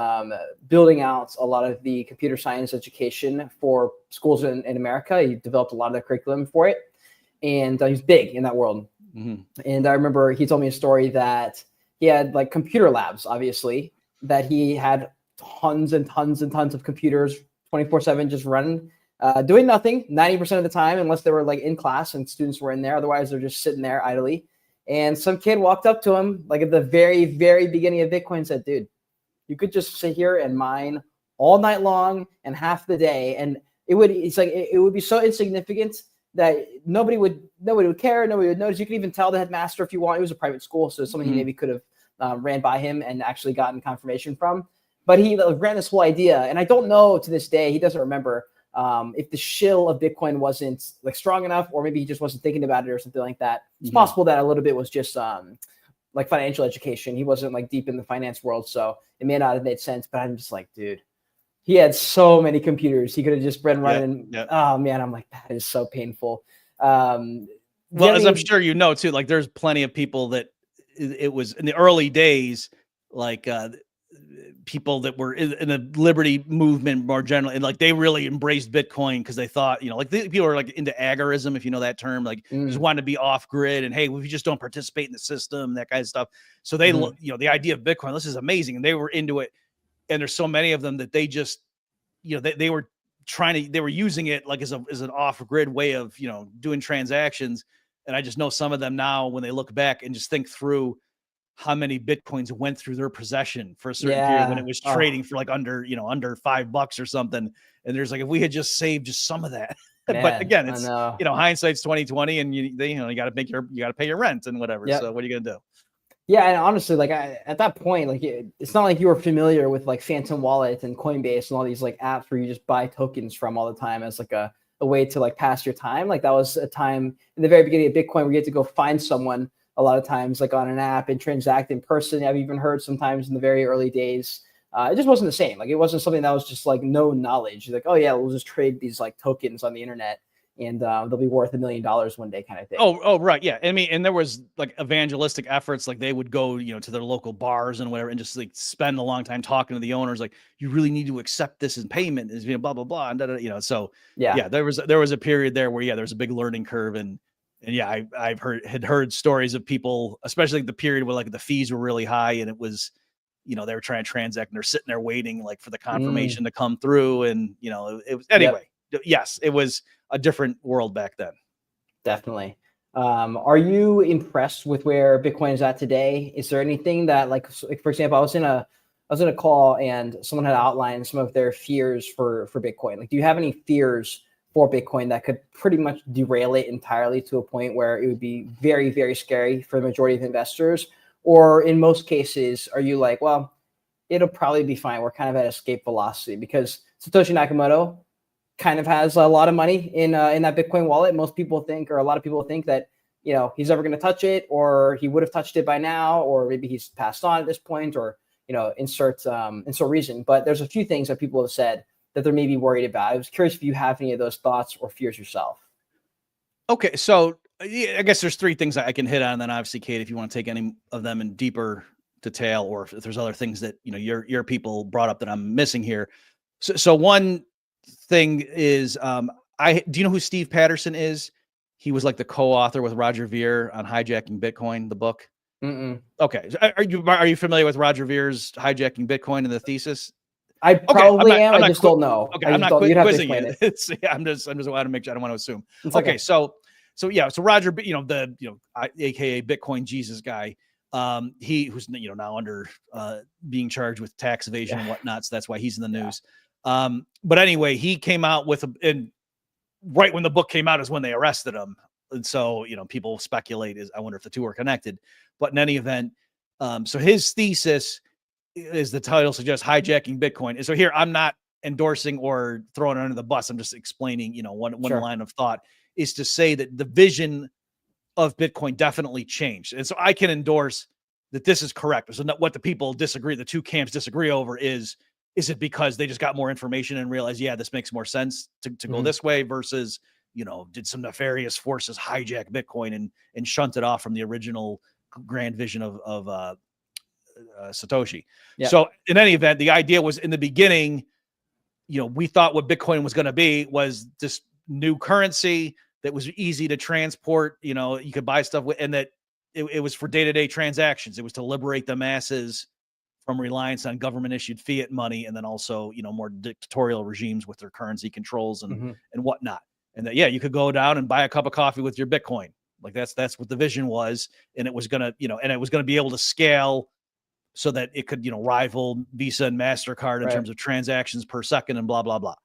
building out a lot of the computer science education for schools in America. He developed a lot of the curriculum for it, and he's big in that world. Mm-hmm. And I remember he told me a story that he had like computer labs, obviously, that he had tons and tons and tons of computers 24/7 just running, doing nothing 90% of the time, unless they were like in class and students were in there. Otherwise, they're just sitting there idly. And some kid walked up to him like at the very, very beginning of Bitcoin and said, dude, you could just sit here and mine all night long and half the day. And it would be so insignificant that nobody would care. Nobody would notice. You could even tell the headmaster if you want. It was a private school, so something he maybe could have ran by him and actually gotten confirmation from. But he ran this whole idea, and I don't know to this day. He doesn't remember if the shill of Bitcoin wasn't like strong enough, or maybe he just wasn't thinking about it or something like that. It's possible that a little bit was just like financial education. He wasn't like deep in the finance world, so it may not have made sense. But I'm just like, dude. He had so many computers. He could have just been running. Yep. Oh man, I'm like, that is so painful. Well, as I'm sure you know too, like there's plenty of people that it was in the early days, like people that were in the liberty movement more generally, and like they really embraced Bitcoin because they thought, like people are like into agorism, if you know that term, like just wanted to be off grid and hey, we just don't participate in the system, that kind of stuff. So they, the idea of Bitcoin, this is amazing, and they were into it. And there's so many of them that they just, they were they were using it like as an off-grid way of, doing transactions. And I just know some of them now when they look back and just think through how many Bitcoins went through their possession for a certain period when it was trading for like under $5 or something. And there's like, if we had just saved just some of that, man, but again, it's, hindsight's 2020 and you got to pay your rent and whatever. Yep. So what are you going to do? Yeah, and honestly, like at that point, like it's not like you were familiar with like Phantom Wallet and Coinbase and all these like apps where you just buy tokens from all the time as like a a way to like pass your time. Like that was a time in the very beginning of Bitcoin where you had to go find someone a lot of times, like on an app and transact in person. I've even heard sometimes in the very early days, it just wasn't the same. Like it wasn't something that was just like known knowledge. Like, oh yeah, we'll just trade these like tokens on the internet and they'll be worth $1 million one day kind of thing. Oh, right. Yeah. I mean, and there was like evangelistic efforts, like they would go, to their local bars and whatever, and just like spend a long time talking to the owners. Like, you really need to accept this as payment, is blah, blah, blah. And so yeah, there was a period there where, there was a big learning curve. And yeah, I've heard stories of people, especially the period where like the fees were really high and it was, they were trying to transact and they're sitting there waiting like for the confirmation to come through. And, it was anyway, yes, it was a different world back then. Definitely. Are you impressed with where Bitcoin is at today? Is there anything that like for example, I was in a call and someone had outlined some of their fears for Bitcoin. Like, do you have any fears for Bitcoin that could pretty much derail it entirely to a point where it would be very, very scary for the majority of investors? Or in most cases, are you like, well, it'll probably be fine. We're kind of at escape velocity because Satoshi Nakamoto kind of has a lot of money in that Bitcoin wallet. Most people think, or a lot of people think that, he's never going to touch it, or he would have touched it by now, or maybe he's passed on at this point, or, insert reason. But there's a few things that people have said that they're maybe worried about. I was curious if you have any of those thoughts or fears yourself. Okay. So I guess there's three things I can hit on. And then obviously, Kate, if you want to take any of them in deeper detail, or if there's other things that, your people brought up that I'm missing here. So one thing is, do you know who Steve Patterson is? He was like the co-author with Roger Ver on Hijacking Bitcoin, the book. Mm-mm. Okay. Are you familiar with Roger Ver's Hijacking Bitcoin and the thesis? I probably am. I just don't know. Okay, I'm not quizzing you. I'm just want to make sure. I don't want to assume. Okay. So Roger, AKA Bitcoin Jesus guy, he who's now under being charged with tax evasion and whatnot. So that's why he's in the news. But anyway, he came out with and right when the book came out is when they arrested him. And so, people speculate I wonder if the two are connected, but in any event, so his thesis, is the title suggests, hijacking Bitcoin. And so here, I'm not endorsing or throwing it under the bus. I'm just explaining, one line of thought is to say that the vision of Bitcoin definitely changed. And so I can endorse that this is correct. So what the people disagree, the two camps disagree over is it because they just got more information and realized, this makes more sense to go this way versus, did some nefarious forces hijack Bitcoin and shunt it off from the original grand vision of Satoshi. Yep. So in any event, the idea was in the beginning, we thought what Bitcoin was going to be was this new currency that was easy to transport, you could buy stuff with, and that it was for day-to-day transactions. It was to liberate the masses from reliance on government issued fiat money. And then also, more dictatorial regimes with their currency controls and whatnot. And that, you could go down and buy a cup of coffee with your Bitcoin. Like that's what the vision was. And it was going to, and it was going to be able to scale so that it could, rival Visa and MasterCard in terms of transactions per second and blah, blah, blah.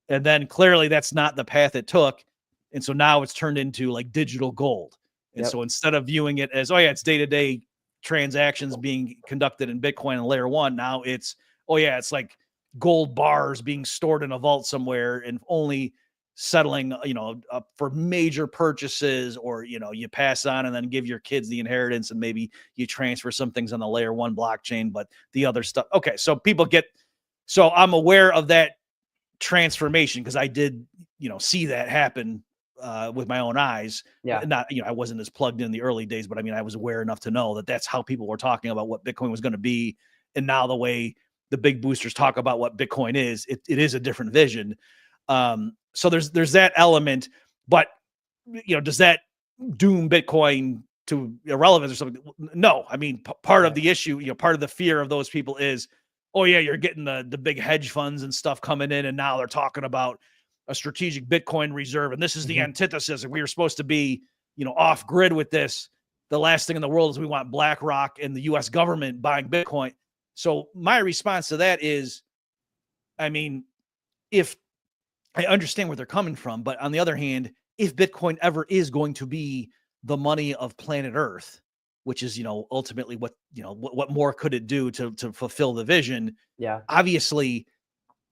And then clearly that's not the path it took. And so now it's turned into like digital gold. And so instead of viewing it as, it's day-to-day transactions being conducted in Bitcoin and layer one, now it's, it's like gold bars being stored in a vault somewhere and only settling, for major purchases, or, you pass on and then give your kids the inheritance and maybe you transfer some things on the layer one blockchain, but the other stuff. Okay. So so I'm aware of that transformation because I did, see that happen with my own eyes. Not, I wasn't as plugged in the early days, but I was aware enough to know that that's how people were talking about what Bitcoin was going to be. And now the way the big boosters talk about what Bitcoin is, it is a different vision. So there's that element, but does that doom Bitcoin to irrelevance or something? No. Part of the issue, part of the fear of those people is, you're getting the big hedge funds and stuff coming in, and now they're talking about a strategic Bitcoin reserve. And this is the antithesis. If we were supposed to be, off grid with this, the last thing in the world is we want BlackRock and the US government buying Bitcoin. So my response to that is, if I understand where they're coming from, but on the other hand, if Bitcoin ever is going to be the money of planet Earth, which is, ultimately what more could it do to fulfill the vision? Yeah. Obviously,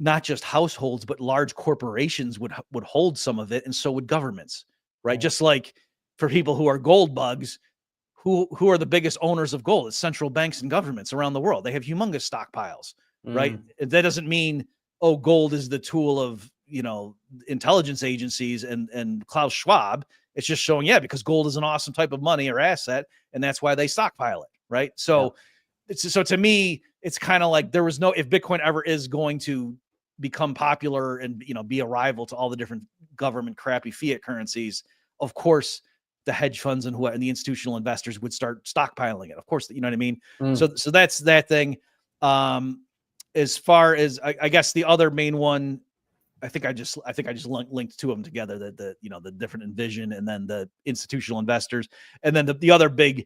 not just households, but large corporations would hold some of it, and so would governments, right? Just like for people who are gold bugs, who are the biggest owners of gold? It's central banks and governments around the world. They have humongous stockpiles, right? That doesn't mean, oh, gold is the tool of, intelligence agencies and Klaus Schwab. It's just showing, because gold is an awesome type of money or asset, and that's why they stockpile it, right? So, so to me, it's kind of like there was no, if Bitcoin ever is going to become popular and, be a rival to all the different government crappy fiat currencies, of course, the hedge funds and the institutional investors would start stockpiling it. Of course, you know what I mean? So that's that thing. As far as I guess the other main one, I think I just linked two of them together, the different Envision and then the institutional investors. And then the other big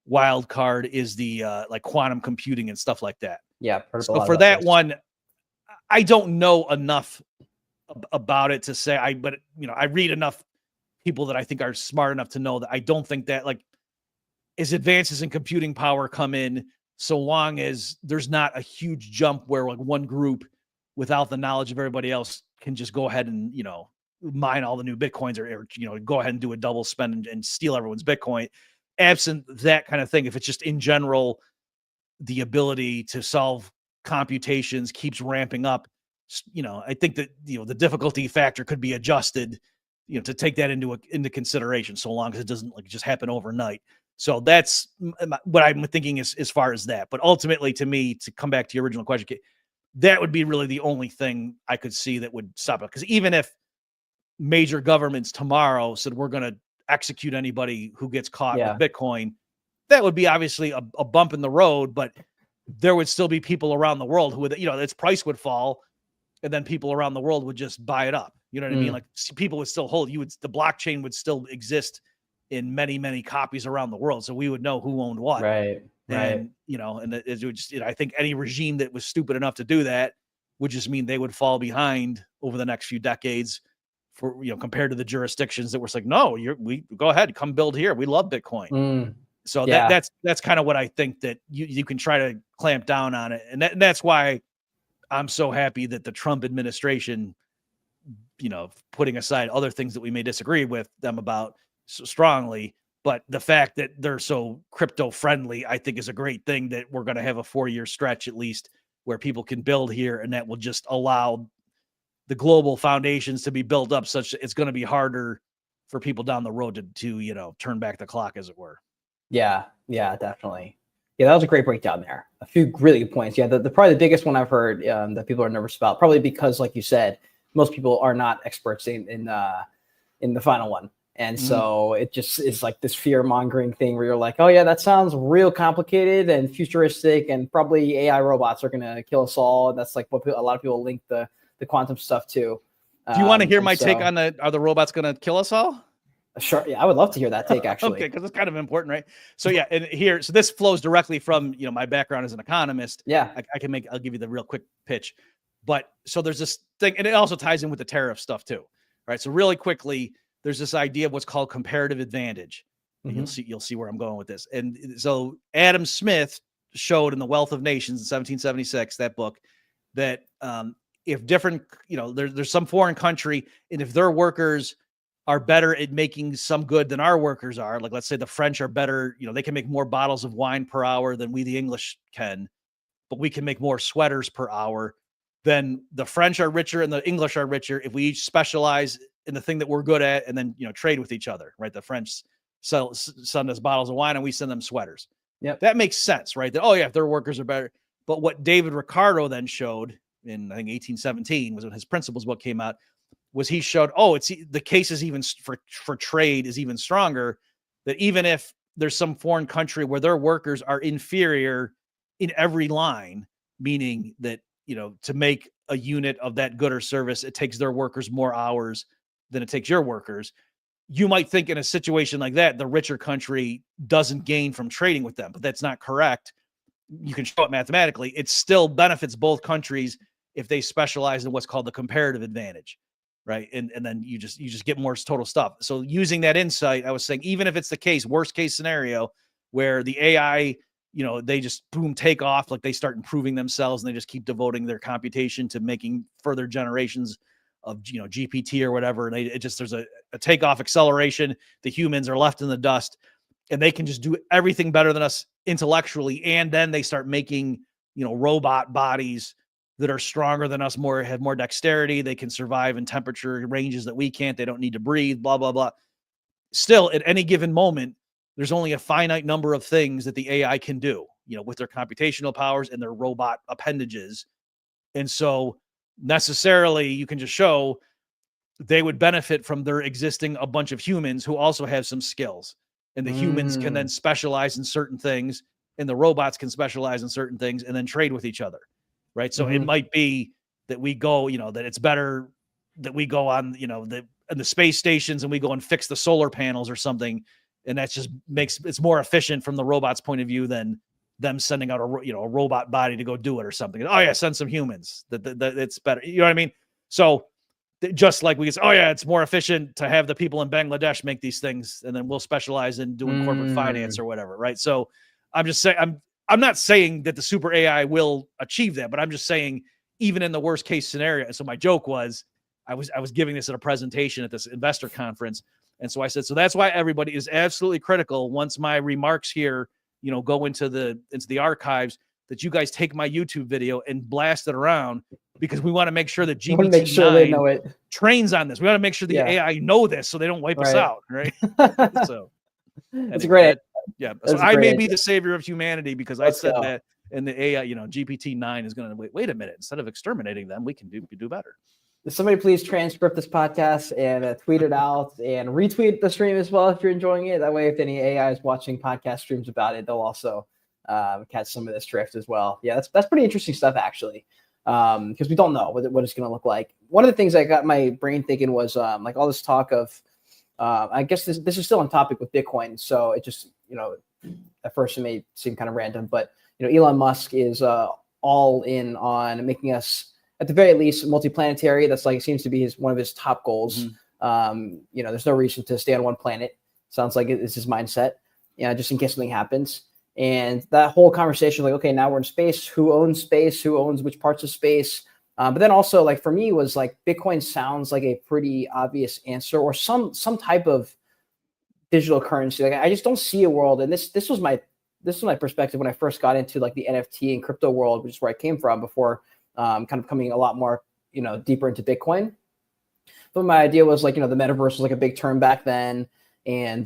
wild card is the like quantum computing and stuff like that. Yeah. So for that one, I don't know enough about it to say but I read enough people that I think are smart enough to know that I don't think that, like, as advances in computing power come in, so long as there's not a huge jump where like one group without the knowledge of everybody else can just go ahead and, mine all the new Bitcoins or go ahead and do a double spend and steal everyone's Bitcoin. Absent that kind of thing, if it's just in general, the ability to solve computations keeps ramping up, I think that, the difficulty factor could be adjusted, to take that into consideration, so long as it doesn't like just happen overnight. So that's what I'm thinking as far as that. But ultimately, to me, to come back to your original question, that would be really the only thing I could see that would stop it. Because even if major governments tomorrow said we're going to execute anybody who gets caught with Bitcoin, that would be obviously a bump in the road, but there would still be people around the world who would, its price would fall, and then people around the world would just buy it up. You know what I mean? Like people would still hold the blockchain would still exist in many, many copies around the world. So we would know who owned what. Right. And, and it would just, I think any regime that was stupid enough to do that would just mean they would fall behind over the next few decades for, compared to the jurisdictions that were like, no, we go ahead, come build here. We love Bitcoin. So that's kind of what I think, that you can try to clamp down on it. And that's why I'm so happy that the Trump administration, putting aside other things that we may disagree with them about so strongly, but the fact that they're so crypto friendly, I think is a great thing, that we're going to have a 4-year stretch at least where people can build here, and that will just allow the global foundations to be built up such that it's going to be harder for people down the road to turn back the clock, as it were. Yeah, definitely. Yeah, that was a great breakdown there. A few really good points. Yeah, the probably the biggest one I've heard that people are nervous about, probably because, like you said, most people are not experts in the final one. And so it just is like this fear mongering thing where you're like, oh yeah, that sounds real complicated and futuristic, and probably AI robots are going to kill us all. And that's like what a lot of people link the quantum stuff to. Do you want to hear my take on are the robots going to kill us all? Sure. Yeah, I would love to hear that take, actually. Okay, because it's kind of important, right? So yeah, and so this flows directly from, my background as an economist. Yeah. I'll give you the real quick pitch. But so there's this thing, and it also ties in with the tariff stuff too, right? So really quickly, there's this idea of what's called comparative advantage. And you'll see where I'm going with this. And so Adam Smith showed in The Wealth of Nations in 1776, that book, that if different, there's some foreign country, and if their workers are better at making some good than our workers are, like let's say the French are better, they can make more bottles of wine per hour than we, the English, can, but we can make more sweaters per hour. Then the French are richer and the English are richer if we each specialize in the thing that we're good at, and then trade with each other, right? The French send us bottles of wine and we send them sweaters. Yeah, that makes sense, right? That if their workers are better. But what David Ricardo then showed in, I think, 1817 was when his Principles book came out, was he showed, it's the case is even for trade is even stronger, that even if there's some foreign country where their workers are inferior in every line, meaning that, to make a unit of that good or service, it takes their workers more hours than it takes your workers. You might think in a situation like that, the richer country doesn't gain from trading with them, but that's not correct. You can show it mathematically. It still benefits both countries if they specialize in what's called the comparative advantage. Right. And then you just get more total stuff. So using that insight, I was saying, even if it's the case, worst case scenario, where the AI, they just boom, take off. Like they start improving themselves and they just keep devoting their computation to making further generations of, GPT or whatever. And there's a takeoff acceleration. The humans are left in the dust and they can just do everything better than us intellectually. And then they start making, robot bodies that are stronger than us, have more dexterity. They can survive in temperature ranges that we can't. They don't need to breathe, blah, blah, blah. Still, at any given moment, there's only a finite number of things that the AI can do, with their computational powers and their robot appendages. And so necessarily you can just show they would benefit from there existing a bunch of humans who also have some skills, and the humans can then specialize in certain things and the robots can specialize in certain things and then trade with each other. Right. So it might be that we go, that it's better that we go on, the space stations and we go and fix the solar panels or something. And that just makes it's more efficient from the robot's point of view than them sending out a robot body to go do it or something. Oh yeah, send some humans. That it's better. You know what I mean? So just like we say, oh yeah, it's more efficient to have the people in Bangladesh make these things, and then we'll specialize in doing corporate finance or whatever, right? So I'm just saying, I'm not saying that the super AI will achieve that, but I'm just saying even in the worst case scenario. So my joke was, I was giving this at a presentation at this investor conference. And so I said, so that's why everybody is absolutely critical once my remarks here, go into the archives, that you guys take my YouTube video and blast it around, because we want to make sure that GPT-9 trains on this. We want to make sure the AI know this so they don't wipe us out, right? So that's great. So I may be the savior of humanity because I said that, and the AI, GPT-9 is going to wait a minute. Instead of exterminating them, we can do better. Somebody please transcript this podcast and tweet it out and retweet the stream as well if you're enjoying it. That way, if any AI is watching podcast streams about it, they'll also catch some of this drift as well. Yeah, that's pretty interesting stuff, actually, because we don't know what it's going to look like. One of the things that got my brain thinking was like all this talk of, I guess this is still on topic with Bitcoin. So it just, at first it may seem kind of random, but, Elon Musk is all in on making us, at the very least, multiplanetary. That's seems to be one of his top goals. There's no reason to stay on one planet. Sounds like it's his mindset, just in case something happens. And that whole conversation, okay, now we're in space. Who owns space? Who owns which parts of space? But then also, for me, was Bitcoin sounds like a pretty obvious answer, or some type of digital currency. I just don't see a world. And this was my perspective when I first got into the NFT and crypto world, which is where I came from before. Kind of coming a lot more, deeper into Bitcoin. But my idea was the metaverse was a big term back then, and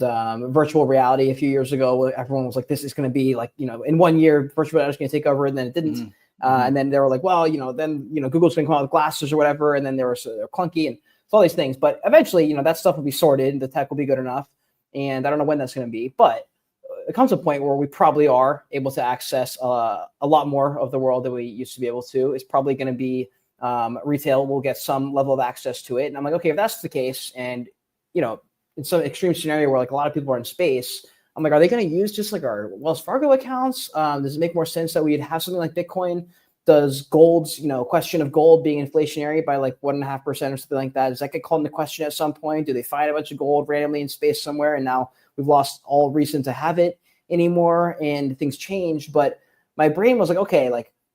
virtual reality a few years ago, everyone was this is going to be in 1 year, virtual reality is going to take over, and then it didn't. And then they were then Google's going to come out with glasses or whatever, and then they're clunky and all these things. But eventually, that stuff will be sorted, and the tech will be good enough. And I don't know when that's going to be, but it comes to a point where we probably are able to access a lot more of the world than we used to be able to. It's probably going to be retail. We'll get some level of access to it. And I'm okay, if that's the case, and, in some extreme scenario where a lot of people are in space, I'm are they going to use just our Wells Fargo accounts? Does it make more sense that we'd have something like Bitcoin? Does gold's, question of gold being inflationary by 1.5% or something like that, does that get called into question at some point? Do they find a bunch of gold randomly in space somewhere, and now we've lost all reason to have it anymore, and things change? But my brain was okay,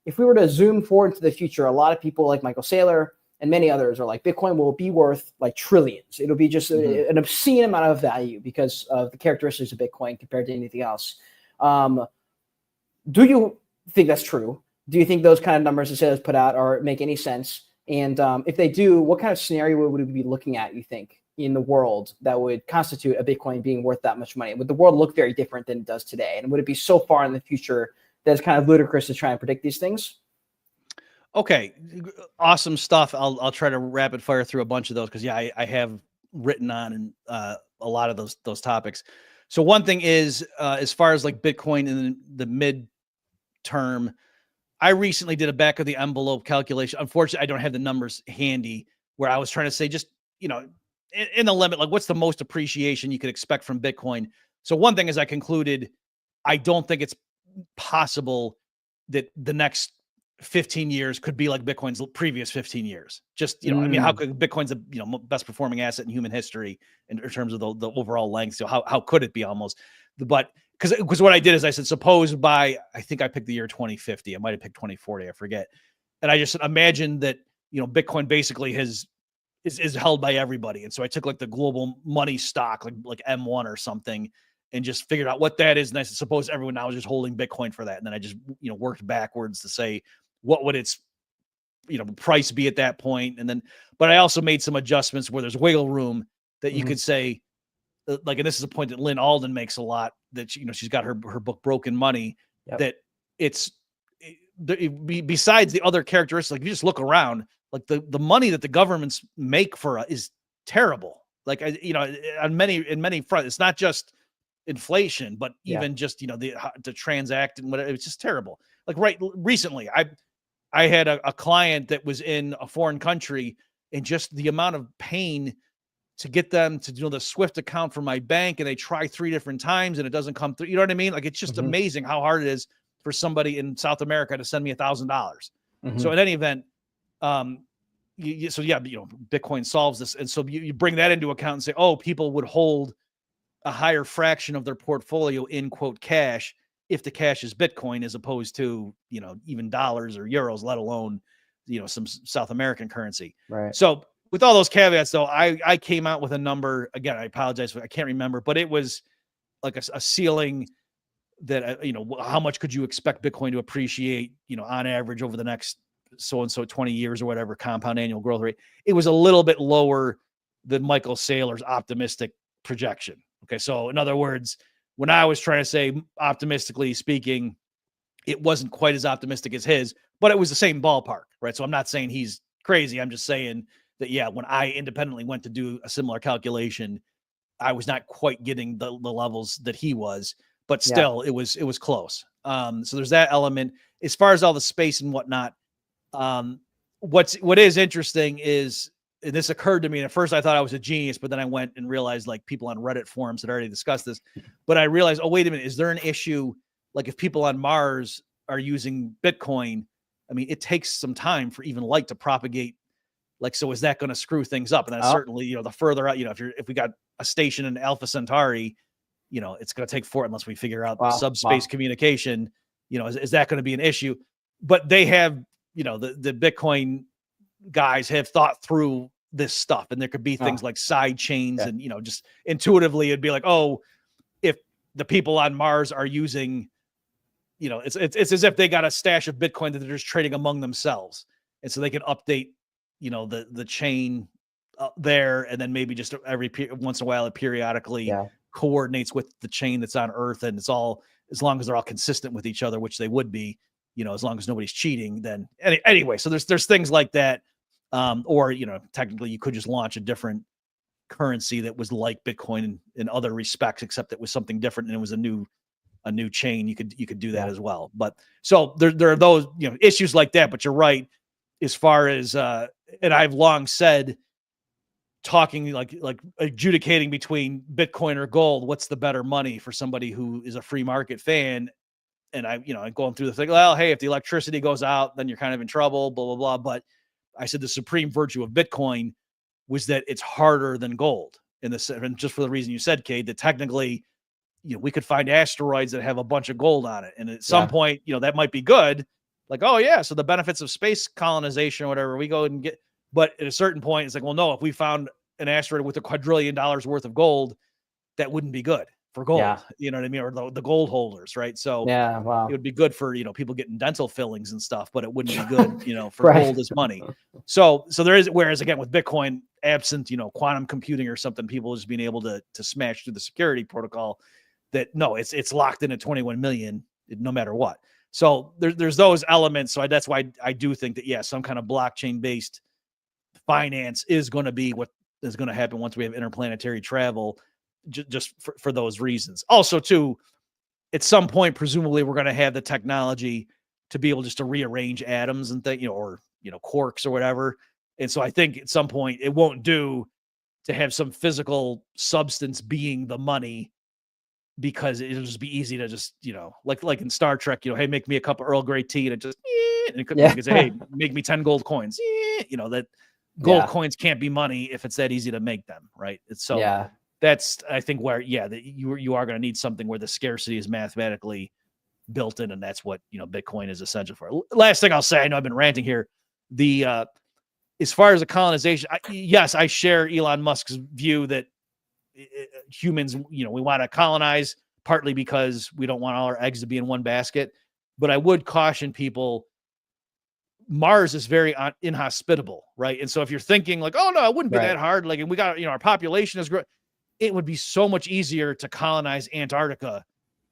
if we were to zoom forward into the future, a lot of people like Michael Saylor and many others are Bitcoin will be worth trillions. It'll be just an obscene amount of value because of the characteristics of Bitcoin compared to anything else. Do you think that's true? Do you think those kind of numbers that Saylor's put out make any sense? And if they do, what kind of scenario would we be looking at, you think, in the world that would constitute a Bitcoin being worth that much money? Would the world look very different than it does today? And would it be so far in the future that it's kind of ludicrous to try and predict these things? Okay. Awesome stuff. I'll try to rapid fire through a bunch of those, because I have written on a lot of those topics. So one thing is, as far as Bitcoin in the mid-term, I recently did a back of the envelope calculation. Unfortunately, I don't have the numbers handy, where I was trying to say just, in the limit, what's the most appreciation you could expect from Bitcoin? So one thing is, I concluded, I don't think it's possible that the next 15 years could be like Bitcoin's previous 15 years. Just, I mean, how could Bitcoin's the best performing asset in human history in terms of the overall length. So how could it be almost? But because what I did is I said, suppose I think I picked the year 2050. I might have picked 2040. I forget. And I just imagined that, Bitcoin basically is held by everybody. And so I took like the global money stock, like M1 or something, and just figured out what that is. And I said, suppose everyone now is just holding Bitcoin for that. And then I just, worked backwards to say, what would its, price be at that point? And then, but I also made some adjustments where there's wiggle room that you could say, like, and this is a point that Lynn Alden makes a lot, that, she's got her book, Broken Money, that besides the other characteristics, like you just look around, like the money that the governments make for is terrible. Like, in many fronts, it's not just inflation, but even just, to transact and whatever, it's just terrible. Like recently, I had a client that was in a foreign country, and just the amount of pain to get them to do the Swift account for my bank, and they try 3 different times and it doesn't come through. You know what I mean? Like, it's just amazing how hard it is for somebody in South America to send me $1,000. So in any event, Bitcoin solves this. And so you bring that into account and say, oh, people would hold a higher fraction of their portfolio in quote cash if the cash is Bitcoin, as opposed to, even dollars or euros, let alone, some South American currency. Right. So with all those caveats, though, I came out with a number. Again, I apologize, I can't remember, but it was like a ceiling that, how much could you expect Bitcoin to appreciate, on average over the next so-and-so 20 years or whatever, compound annual growth rate. It was a little bit lower than Michael Saylor's optimistic projection. Okay. So in other words, when I was trying to say, optimistically speaking, it wasn't quite as optimistic as his, but it was the same ballpark, right? So I'm not saying he's crazy. I'm just saying that, when I independently went to do a similar calculation, I was not quite getting the levels that he was, but still it was close. So there's that element. As far as all the space and whatnot, what is interesting is, and this occurred to me, and at first I thought I was a genius, but then I went and realized, like, people on Reddit forums had already discussed this, but I realized, oh, wait a minute, is there an issue? Like, if people on Mars are using Bitcoin, I mean, it takes some time for even light to propagate. Like, so is that going to screw things up? And then certainly, the further out, if we got a station in Alpha Centauri, it's going to take unless we figure out subspace communication, is that going to be an issue? But they have, the Bitcoin guys have thought through this stuff, and there could be things like side chains and, just intuitively it'd be like, oh, if the people on Mars are using, it's as if they got a stash of Bitcoin that they're just trading among themselves. And so they can update, the chain there, and then maybe just once in a while, it periodically coordinates with the chain that's on Earth. And it's all, as long as they're all consistent with each other, which they would be, as long as nobody's cheating, then anyway, so there's things like that. Or, technically you could just launch a different currency that was like Bitcoin in other respects, except it was something different and it was a new chain. You could do that as well. But so there are those, issues like that, but you're right. As far as, and I've long said, talking like adjudicating between Bitcoin or gold, what's the better money for somebody who is a free market fan? And I'm going through the thing, well, hey, if the electricity goes out, then you're kind of in trouble, blah, blah, blah. But I said the supreme virtue of Bitcoin was that it's harder than gold and just for the reason you said, Cade, that technically, we could find asteroids that have a bunch of gold on it. And at some point, that might be good. Like, oh yeah, so the benefits of space colonization or whatever, we go and get, but at a certain point, it's like, well, no, if we found an asteroid with $1 quadrillion worth of gold, that wouldn't be good for gold. You know what I mean? Or the gold holders, right? So it would be good for, people getting dental fillings and stuff, but it wouldn't be good, for gold as money. So there is, whereas again, with Bitcoin, absent, quantum computing or something, people just being able to smash through the security protocol, that no, it's locked in at 21 million, no matter what. So there's those elements. So that's why I do think that, some kind of blockchain based finance is going to be what is going to happen once we have interplanetary travel, just for those reasons. Also, too, at some point, presumably, we're going to have the technology to be able just to rearrange atoms and things, or quarks or whatever. And so I think at some point it won't do to have some physical substance being the money, because it'll just be easy to just, like in Star Trek, hey, make me a cup of Earl Grey tea, and it just And it could, you could say, hey, make me 10 gold coins. You know, that gold coins can't be money if it's that easy to make them, right? It's so that's, I think, where, that you are going to need something where the scarcity is mathematically built in, and that's what, you know, Bitcoin is essential for. Last thing I'll say, I know I've been ranting here. The as far as the colonization, yes, I share Elon Musk's view that humans, you know, we want to colonize partly because we don't want all our eggs to be in one basket. But I would caution people, Mars is very inhospitable, right? And so if you're thinking like, oh no, it wouldn't be that hard, like, and we got, you know, our population is growing, it would be so much easier to colonize Antarctica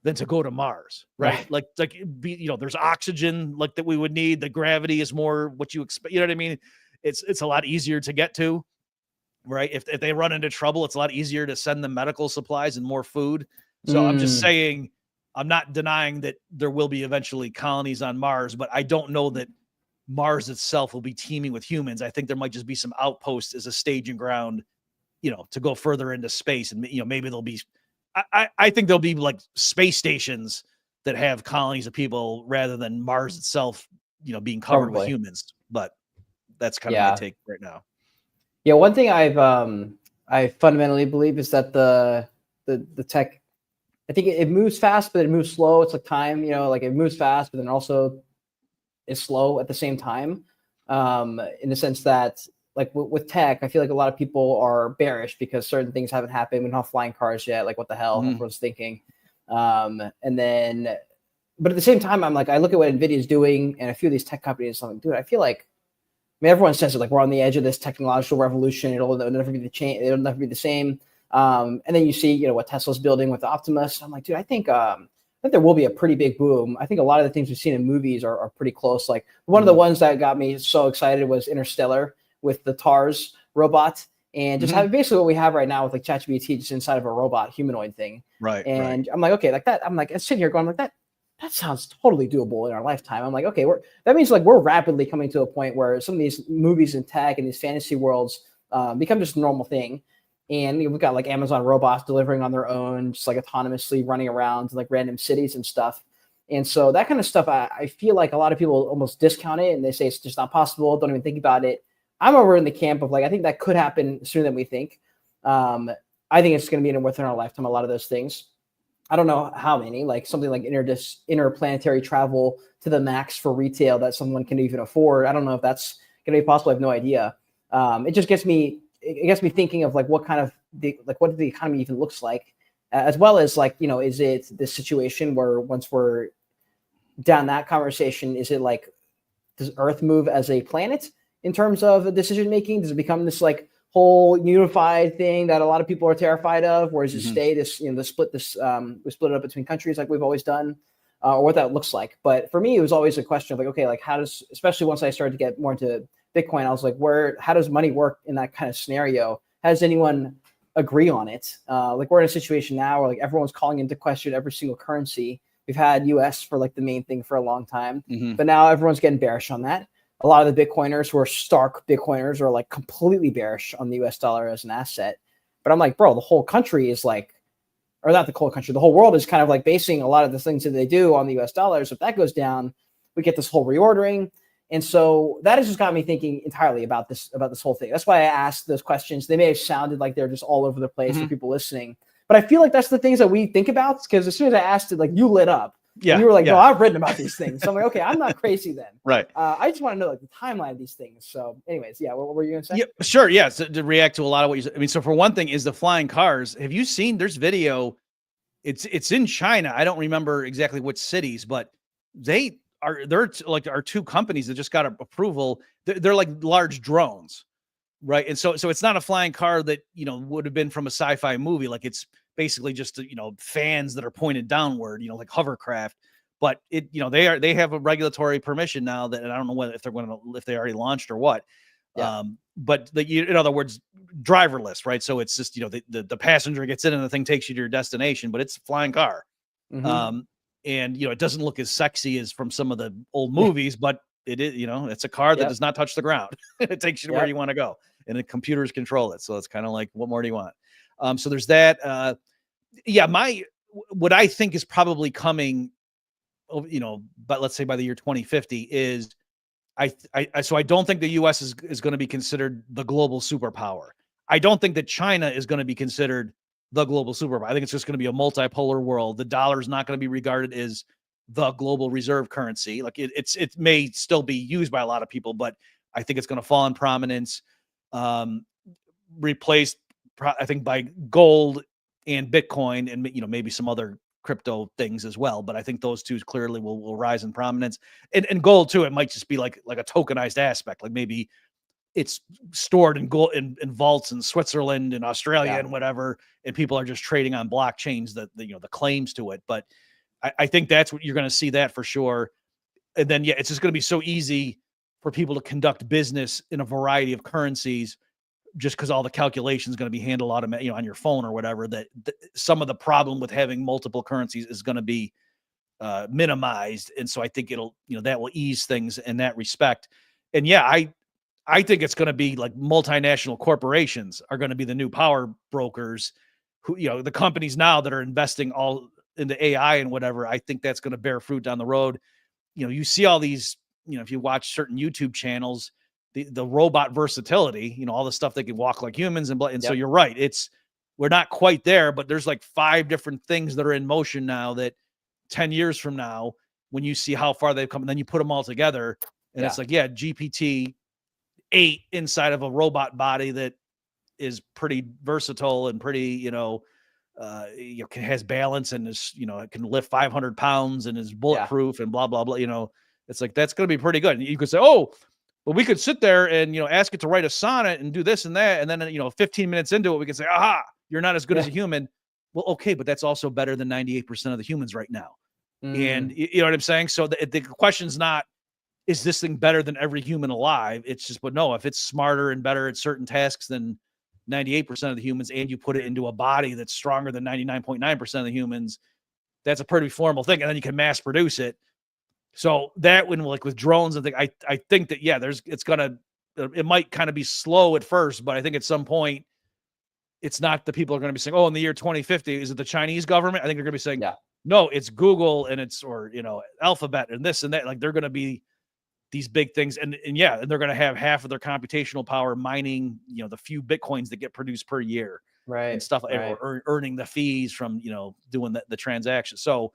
than to go to Mars, right? Like you know, there's oxygen like that we would need. The gravity is more what you expect. You know what I mean? It's a lot easier to get to, right? If they run into trouble, it's a lot easier to send them medical supplies and more food. So I'm just saying, I'm not denying that there will be eventually colonies on Mars, but I don't know that Mars itself will be teeming with humans. I think there might just be some outposts as a staging ground, you know, to go further into space. And, you know, maybe there'll be, I think there'll be like space stations that have colonies of people rather than Mars itself, you know, being covered with humans. But that's kind of my take right now. Yeah. One thing I fundamentally believe is that the tech, I think it moves fast, but it moves slow. It's like time, you know, like it moves fast, but then also is slow at the same time. In the sense that, like with tech, I feel like a lot of people are bearish because certain things haven't happened. We don't have flying cars yet. Like, what the hell? Everyone's thinking. And then, but at the same time, I'm like, I look at what NVIDIA is doing, and a few of these tech companies, I'm like, dude, I feel like, I mean, everyone says it, like, we're on the edge of this technological revolution. It'll never be it'll never be the same. And then you see, you know, what Tesla's building with Optimus. I'm like, dude, I think there will be a pretty big boom. I think a lot of the things we've seen in movies are pretty close. Like, one of the ones that got me so excited was Interstellar, with the TARS robot, and just having basically what we have right now with like ChatGPT just inside of a robot humanoid thing. Right. And I'm like, okay, like that. I'm like, I'm sitting here going like that sounds totally doable in our lifetime. I'm like, okay, that means like we're rapidly coming to a point where some of these movies and tech and these fantasy worlds become just a normal thing. And we've got like Amazon robots delivering on their own, just like autonomously running around like random cities and stuff. And so that kind of stuff, I feel like a lot of people almost discount it and they say it's just not possible. Don't even think about it. I'm over in the camp of like, I think that could happen sooner than we think. I think it's going to be within our lifetime, a lot of those things. I don't know how many, like something like interplanetary travel to the max for retail that someone can even afford. I don't know if that's going to be possible. I have no idea. It just gets me thinking of like what the economy even looks like, as well as like, you know, is it this situation where once we're down that conversation, is it like, does Earth move as a planet in terms of decision making? Does it become this like whole unified thing that a lot of people are terrified of, or does it stay this, you know, we split it up between countries like we've always done, or what that looks like? But for me, it was always a question of like, okay, like how does, especially once I started to get more into Bitcoin, I was like, how does money work in that kind of scenario? How does anyone agree on it? Like, we're in a situation now where like everyone's calling into question every single currency. We've had US for like the main thing for a long time, but now everyone's getting bearish on that. A lot of the Bitcoiners who are stark Bitcoiners are like completely bearish on the US dollar as an asset. But I'm like, bro, the whole country is like, or not the whole country, the whole world is kind of like basing a lot of the things that they do on the US dollars. If that goes down, we get this whole reordering. And so that has just got me thinking entirely about this whole thing. That's why I asked those questions. They may have sounded like they're just all over the place for people listening, but I feel like that's the things that we think about, because as soon as I asked it, like, you lit up. Yeah. You were like, no, I've written about these things. So I'm like, okay, I'm not crazy then. Right. I just want to know like the timeline of these things. So anyways, yeah, what were you going to say? Yeah, sure. Yeah. So to react to a lot of what you said. I mean, so for one thing is the flying cars. Have you seen, there's video, it's in China. I don't remember exactly which cities, but they're our two companies that just got approval. They're like large drones. Right. And so it's not a flying car that, you know, would have been from a sci-fi movie. Like, it's basically just, you know, fans that are pointed downward, you know, like hovercraft. But it, you know, they have a regulatory permission now that, and I don't know if they already launched or what. Yeah. But in other words, driverless, right? So it's just, you know, the passenger gets in and the thing takes you to your destination, but it's a flying car. And, you know, it doesn't look as sexy as from some of the old movies, but it is, you know, it's a car that does not touch the ground. It takes you to where you want to go, and the computers control it. So it's kind of like, what more do you want? So there's that. What I think is probably coming, you know, but let's say by the year 2050 is So I don't think the U.S. is going to be considered the global superpower. I don't think that China is going to be considered the global superpower. I think it's just going to be a multipolar world. The dollar is not going to be regarded as the global reserve currency. Like it may still be used by a lot of people, but I think it's going to fall in prominence, replaced, I think, by gold and Bitcoin, and maybe some other crypto things as well. But I think those two clearly will rise in prominence. And gold too. It might just be like a tokenized aspect, like maybe it's stored in gold in vaults in Switzerland and Australia and whatever, and people are just trading on blockchains the claims to it. But I think that's what you're going to see, that for sure. And then it's just going to be so easy for people to conduct business in a variety of currencies, just because all the calculations going to be handled automatically, on your phone or whatever. That some of the problem with having multiple currencies is going to be minimized, and so I think it'll that will ease things in that respect. And I think it's going to be like multinational corporations are going to be the new power brokers, who the companies now that are investing all into AI and whatever. I think that's going to bear fruit down the road. You see all these, if you watch certain YouTube channels, the robot versatility, all the stuff that can walk like humans and so you're right. We're not quite there, but there's like 5 different things that are in motion now that 10 years from now, when you see how far they've come, and then you put them all together and it's like, GPT 8 inside of a robot body that is pretty versatile and pretty, has balance and is, it can lift 500 pounds and is bulletproof and blah, blah, blah. It's like, that's going to be pretty good. And you could say, oh, well, we could sit there and, ask it to write a sonnet and do this and that. And then, 15 minutes into it, we can say, aha, you're not as good as a human. Well, okay, but that's also better than 98% of the humans right now. And you know what I'm saying? So the question's not, is this thing better than every human alive? It's just, but no, if it's smarter and better at certain tasks than 98% of the humans, and you put it into a body that's stronger than 99.9% of the humans, that's a pretty formidable thing. And then you can mass produce it. So that when, like with drones and things, I think that, it might kind of be slow at first, but I think at some point it's not the people are going to be saying, oh, in the year 2050, is it the Chinese government? I think they're going to be saying, no, it's Google and or Alphabet and this and that. Like they're going to be these big things. And they're going to have half of their computational power mining, the few Bitcoins that get produced per year. Right. And stuff, or earning the fees from, doing the transaction. So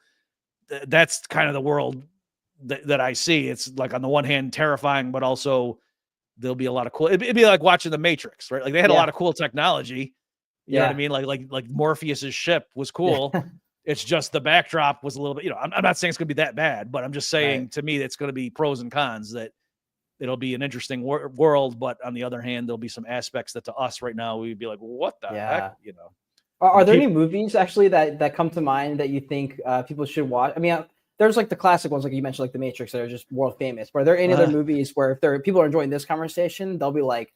that's kind of the world that I see. It's like, on the one hand, terrifying, but also there'll be a lot of cool. It'd be like watching The Matrix, right? Like they had a lot of cool technology. You know what I mean? Like Morpheus's ship was cool. It's just the backdrop was a little bit, I'm not saying it's going to be that bad, but I'm just saying to me, it's going to be pros and cons, that it'll be an interesting world. But on the other hand, there'll be some aspects that to us right now, we'd be like, what the heck, Are there any movies actually that come to mind that you think people should watch? I mean, there's like the classic ones, like you mentioned, like The Matrix, that are just world famous. But are there any other movies where if people are enjoying this conversation, they'll be like,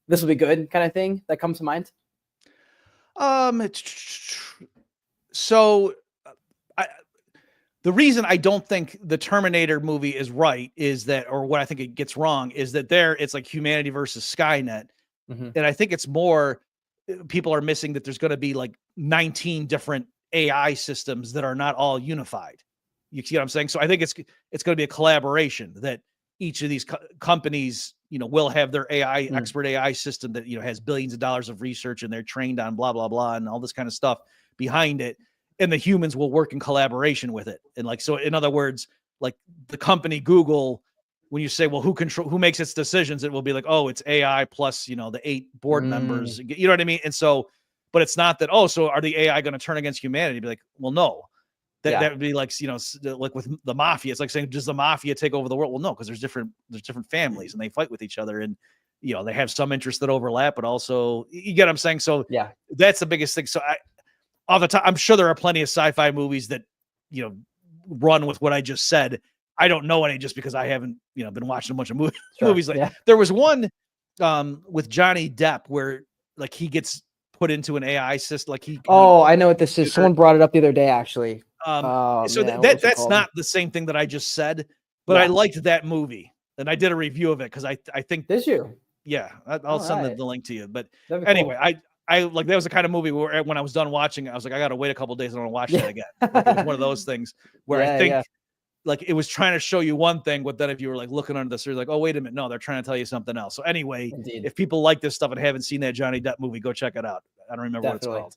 this will be good kind of thing that comes to mind? So the reason I don't think the Terminator movie is right is that, or what I think it gets wrong, is that it's like humanity versus Skynet. And I think it's more, people are missing that there's going to be like 19 different AI systems that are not all unified. You see what I'm saying? So I think it's going to be a collaboration, that each of these companies, will have their AI expert AI system that, has billions of dollars of research and they're trained on blah, blah, blah, and all this kind of stuff behind it. And the humans will work in collaboration with it. And like, so in other words, like the company Google, when you say, well, who makes its decisions, it will be like, oh, it's AI plus, the 8 board members, you know what I mean? And so, but it's not that, oh, so are the AI going to turn against humanity? Be like, well, no. That would be like, like with the mafia, it's like saying, does the mafia take over the world? Well, no, because there's different families and they fight with each other, and they have some interests that overlap, but also, you get what I'm saying? So that's the biggest thing. So off the top, I'm sure there are plenty of sci-fi movies that, run with what I just said. I don't know any, just because I haven't, been watching a bunch of movies. There was one with Johnny Depp where like he gets put into an AI system. Like I know what this is. Someone brought it up the other day, actually. That's not the same thing that I just said, but I liked that movie and I did a review of it because I think. Did you? Yeah, I'll send the link to you. But anyway, cool. I like, that was the kind of movie where when I was done watching, I was like, I got to wait a couple of days and I want to watch that again. Like, it was one of those things where I think like it was trying to show you one thing, but then if you were like looking under the surface, like, oh, wait a minute, no, they're trying to tell you something else. So anyway, Indeed. if people like this stuff and haven't seen that Johnny Depp movie, go check it out. I don't remember Definitely. what it's called.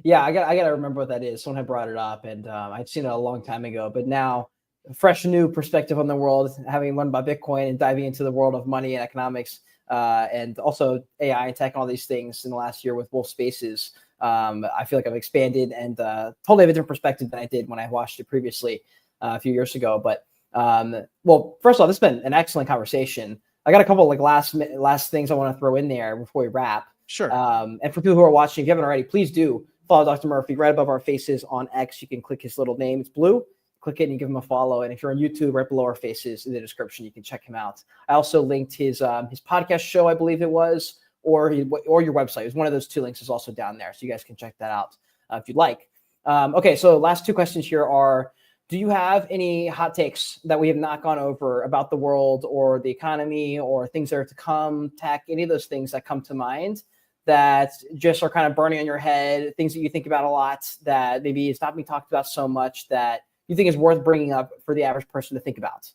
Yeah, I gotta remember what that is. Someone had brought it up, and I'd seen it a long time ago. But now, fresh new perspective on the world, having learned about Bitcoin and diving into the world of money and economics, and also AI and tech and all these things in the last year with Wolf Spaces. I feel like I've expanded and totally have a different perspective than I did when I watched it previously a few years ago. But well, first of all, this has been an excellent conversation. I got a couple like last things I want to throw in there before we wrap. Sure. And for people who are watching, if you haven't already, please do follow Dr. Murphy right above our faces on X. You can click his little name. It's blue. Click it and you give him a follow. And if you're on YouTube, right below our faces in the description, you can check him out. I also linked his podcast show, I believe it was, or your website. It was one of those two links is also down there. So you guys can check that out if you'd like. Okay, so last two questions here are, do you have any hot takes that we have not gone over about the world or the economy or things that are to come, tech, any of those things that come to mind that just are kind of burning on your head, things that you think about a lot that maybe it's not being talked about so much that you think is worth bringing up for the average person to think about?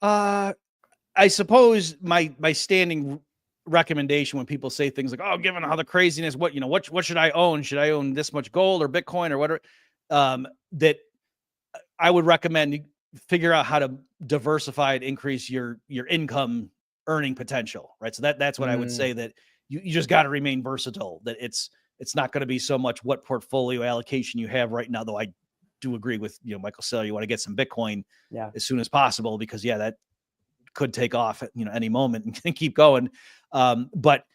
I suppose my standing recommendation when people say things like, oh, given how the craziness, what should I own? Should I own this much gold or Bitcoin or whatever? That I would recommend you figure out how to diversify and increase your income earning potential, right? So that's what I would say, that you just got to remain versatile, that it's not going to be so much what portfolio allocation you have right now, though I do agree with, Michael Saylor, you want to get some Bitcoin as soon as possible, because that could take off at any moment and keep going. But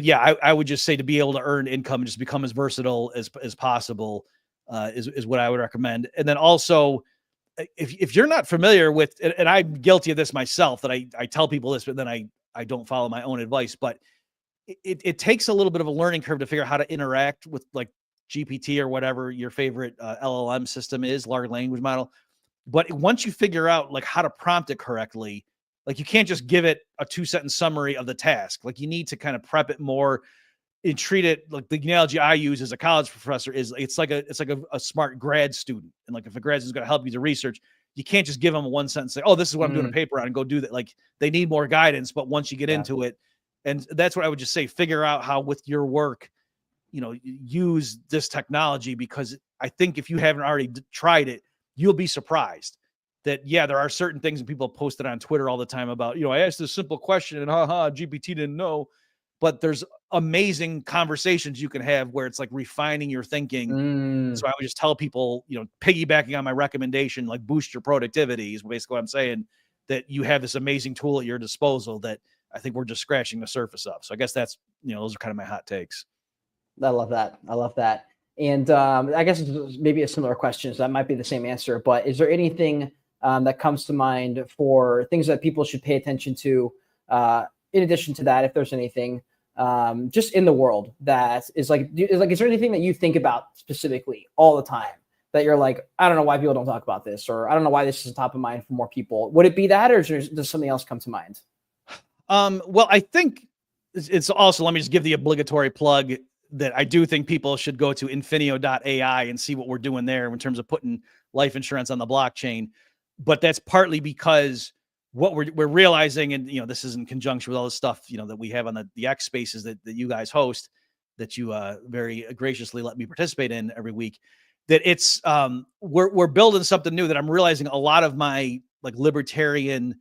yeah, I would just say to be able to earn income and just become as versatile as possible is what I would recommend. And then also, if you're not familiar with, and I'm guilty of this myself, that I tell people this, but then I don't follow my own advice, but it takes a little bit of a learning curve to figure out how to interact with like GPT or whatever your favorite LLM system is, large language model. But once you figure out like how to prompt it correctly, like you can't just give it a 2-sentence summary of the task. Like you need to kind of prep it more and treat it like, the analogy I use as a college professor is it's like a smart grad student. And like if a grad student is going to help you to research, you can't just give them a 1 sentence, say, oh, this is what I'm doing a paper on, and go do that. Like they need more guidance. But once you get into it, and that's what I would just say, figure out how with your work, use this technology, because I think if you haven't already tried it, you'll be surprised that, there are certain things, and people post it on Twitter all the time about, I asked this simple question and GPT didn't know. But there's amazing conversations you can have where it's like refining your thinking. So I would just tell people, piggybacking on my recommendation, like boost your productivity is basically what I'm saying, that you have this amazing tool at your disposal that I think we're just scratching the surface of. So I guess that's, those are kind of my hot takes. I love that. And I guess it's maybe a similar question, so that might be the same answer, but is there anything that comes to mind for things that people should pay attention to in addition to that, if there's anything just in the world that is like, is there anything that you think about specifically all the time that you're like, I don't know why people don't talk about this, or I don't know why this is top of mind for more people? Would it be that, or does something else come to mind? Well, I think it's also, let me just give the obligatory plug that I do think people should go to Infineo.ai and see what we're doing there in terms of putting life insurance on the blockchain. But that's partly because what we're realizing, and this is in conjunction with all the stuff that we have on the X spaces that you guys host, that you very graciously let me participate in every week, that it's we're building something new that I'm realizing a lot of my like libertarian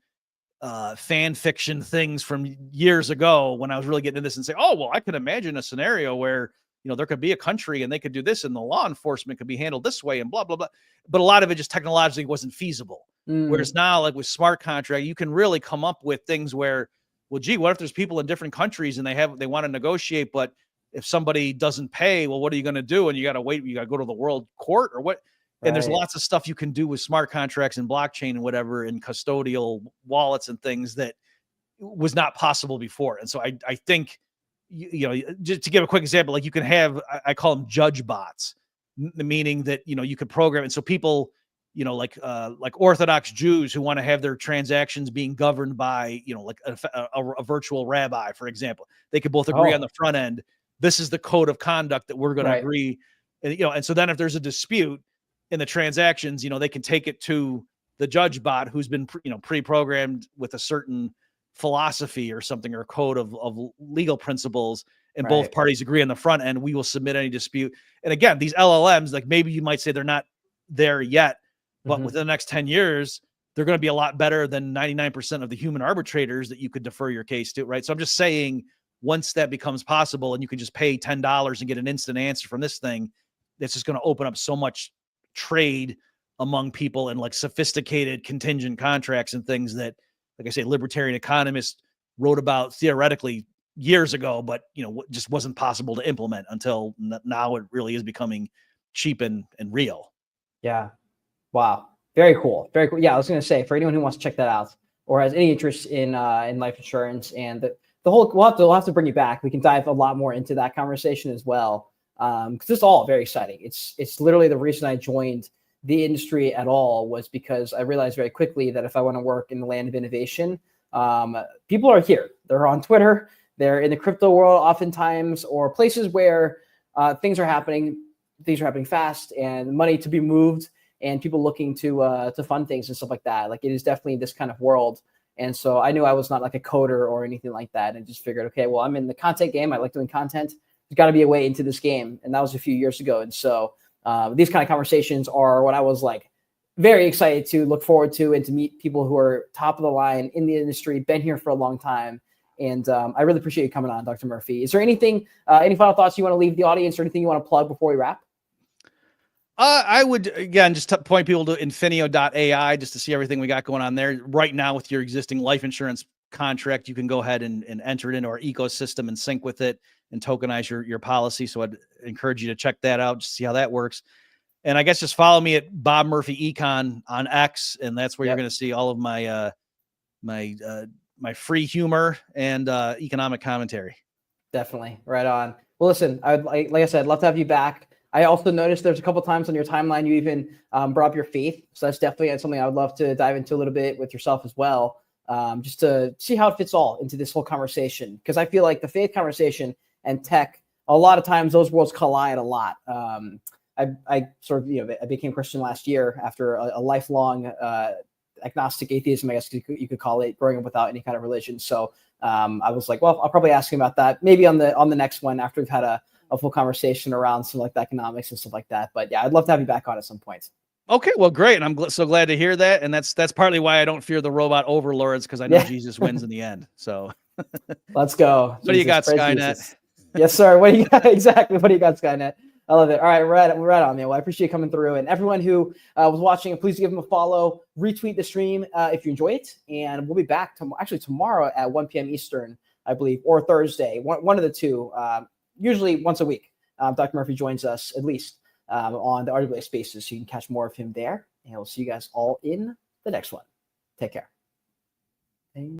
fan fiction things from years ago, when I was really getting into this and say, oh, well, I could imagine a scenario where there could be a country and they could do this and the law enforcement could be handled this way and blah blah blah, but a lot of it just technologically wasn't feasible. Whereas now, like with smart contract, you can really come up with things where, well, gee, what if there's people in different countries and they want to negotiate, but if somebody doesn't pay, well, what are you going to do? And you got to wait, you got to go to the world court or what? And there's lots of stuff you can do with smart contracts and blockchain and whatever, and custodial wallets and things that was not possible before. And so I think, just to give a quick example, like you can have, I call them judge bots, meaning that, you could program. And so people, like Orthodox Jews who want to have their transactions being governed by, like a virtual rabbi, for example, they could both agree on the front end. This is the code of conduct that we're going to agree. And, and so then if there's a dispute, in the transactions, they can take it to the judge bot who's been, pre-programmed with a certain philosophy or something, or code of legal principles, and both parties agree on the front end. We will submit any dispute. And again, these LLMs, like maybe you might say they're not there yet, but within the next 10 years, they're going to be a lot better than 99% of the human arbitrators that you could defer your case to, right? So I'm just saying, once that becomes possible and you can just pay $10 and get an instant answer from this thing, that's just going to open up so much trade among people and like sophisticated contingent contracts and things that, like I say, libertarian economists wrote about theoretically years ago, but just wasn't possible to implement until now. It really is becoming cheap and real. Yeah. Wow. Very cool. Very cool. Yeah. I was going to say, for anyone who wants to check that out or has any interest in life insurance and the whole, we'll have to bring you back. We can dive a lot more into that conversation as well. Cause it's all very exciting. It's literally the reason I joined the industry at all was because I realized very quickly that if I want to work in the land of innovation, people are here. They're on Twitter. They're in the crypto world oftentimes, or places where things are happening fast and money to be moved and people looking to fund things and stuff like that. Like it is definitely this kind of world. And so I knew I was not like a coder or anything like that, and just figured, okay, well, I'm in the content game. I like doing content. There's got to be a way into this game. And that was a few years ago. And so these kind of conversations are what I was like very excited to look forward to, and to meet people who are top of the line in the industry, been here for a long time. And I really appreciate you coming on, Dr. Murphy. Is there anything, any final thoughts you want to leave the audience, or anything you want to plug before we wrap? I would, again, just point people to Infineo.ai just to see everything we got going on there. Right now, with your existing life insurance contract, you can go ahead and enter it into our ecosystem and sync with it and tokenize your policy. So I'd encourage you to check that out, just see how that works. And I guess just follow me at Bob Murphy Econ on X, and that's where you're going to see all of my my free humor and economic commentary. Definitely. Right on. Well, listen, like I said, I'd love to have you back. I also noticed there's a couple of times on your timeline you even brought up your faith. So that's definitely something I would love to dive into a little bit with yourself as well, just to see how it fits all into this whole conversation. Because I feel like the faith conversation and tech, a lot of times those worlds collide a lot. I sort of, I became Christian last year after a lifelong agnostic atheism, I guess you could call it, growing up without any kind of religion. So I was like, well, I'll probably ask him about that maybe on the next one after we've had a full conversation around some like the economics and stuff like that. But yeah, I'd love to have you back on at some point. Okay, well, great. And I'm so glad to hear that. And that's partly why I don't fear the robot overlords, because I know Jesus wins in the end. So let's go. What do you got, Skynet? Jesus. Yes, sir. What do you got? Exactly. What do you got, Skynet? I love it. All right, right on, man. Well, I appreciate you coming through. And everyone who was watching, please give them a follow, retweet the stream if you enjoy it. And we'll be back tomorrow at 1 p.m. Eastern, I believe, or Thursday, one of the two, usually once a week. Dr. Murphy joins us at least on the RWA Spaces, so you can catch more of him there. And we'll see you guys all in the next one. Take care.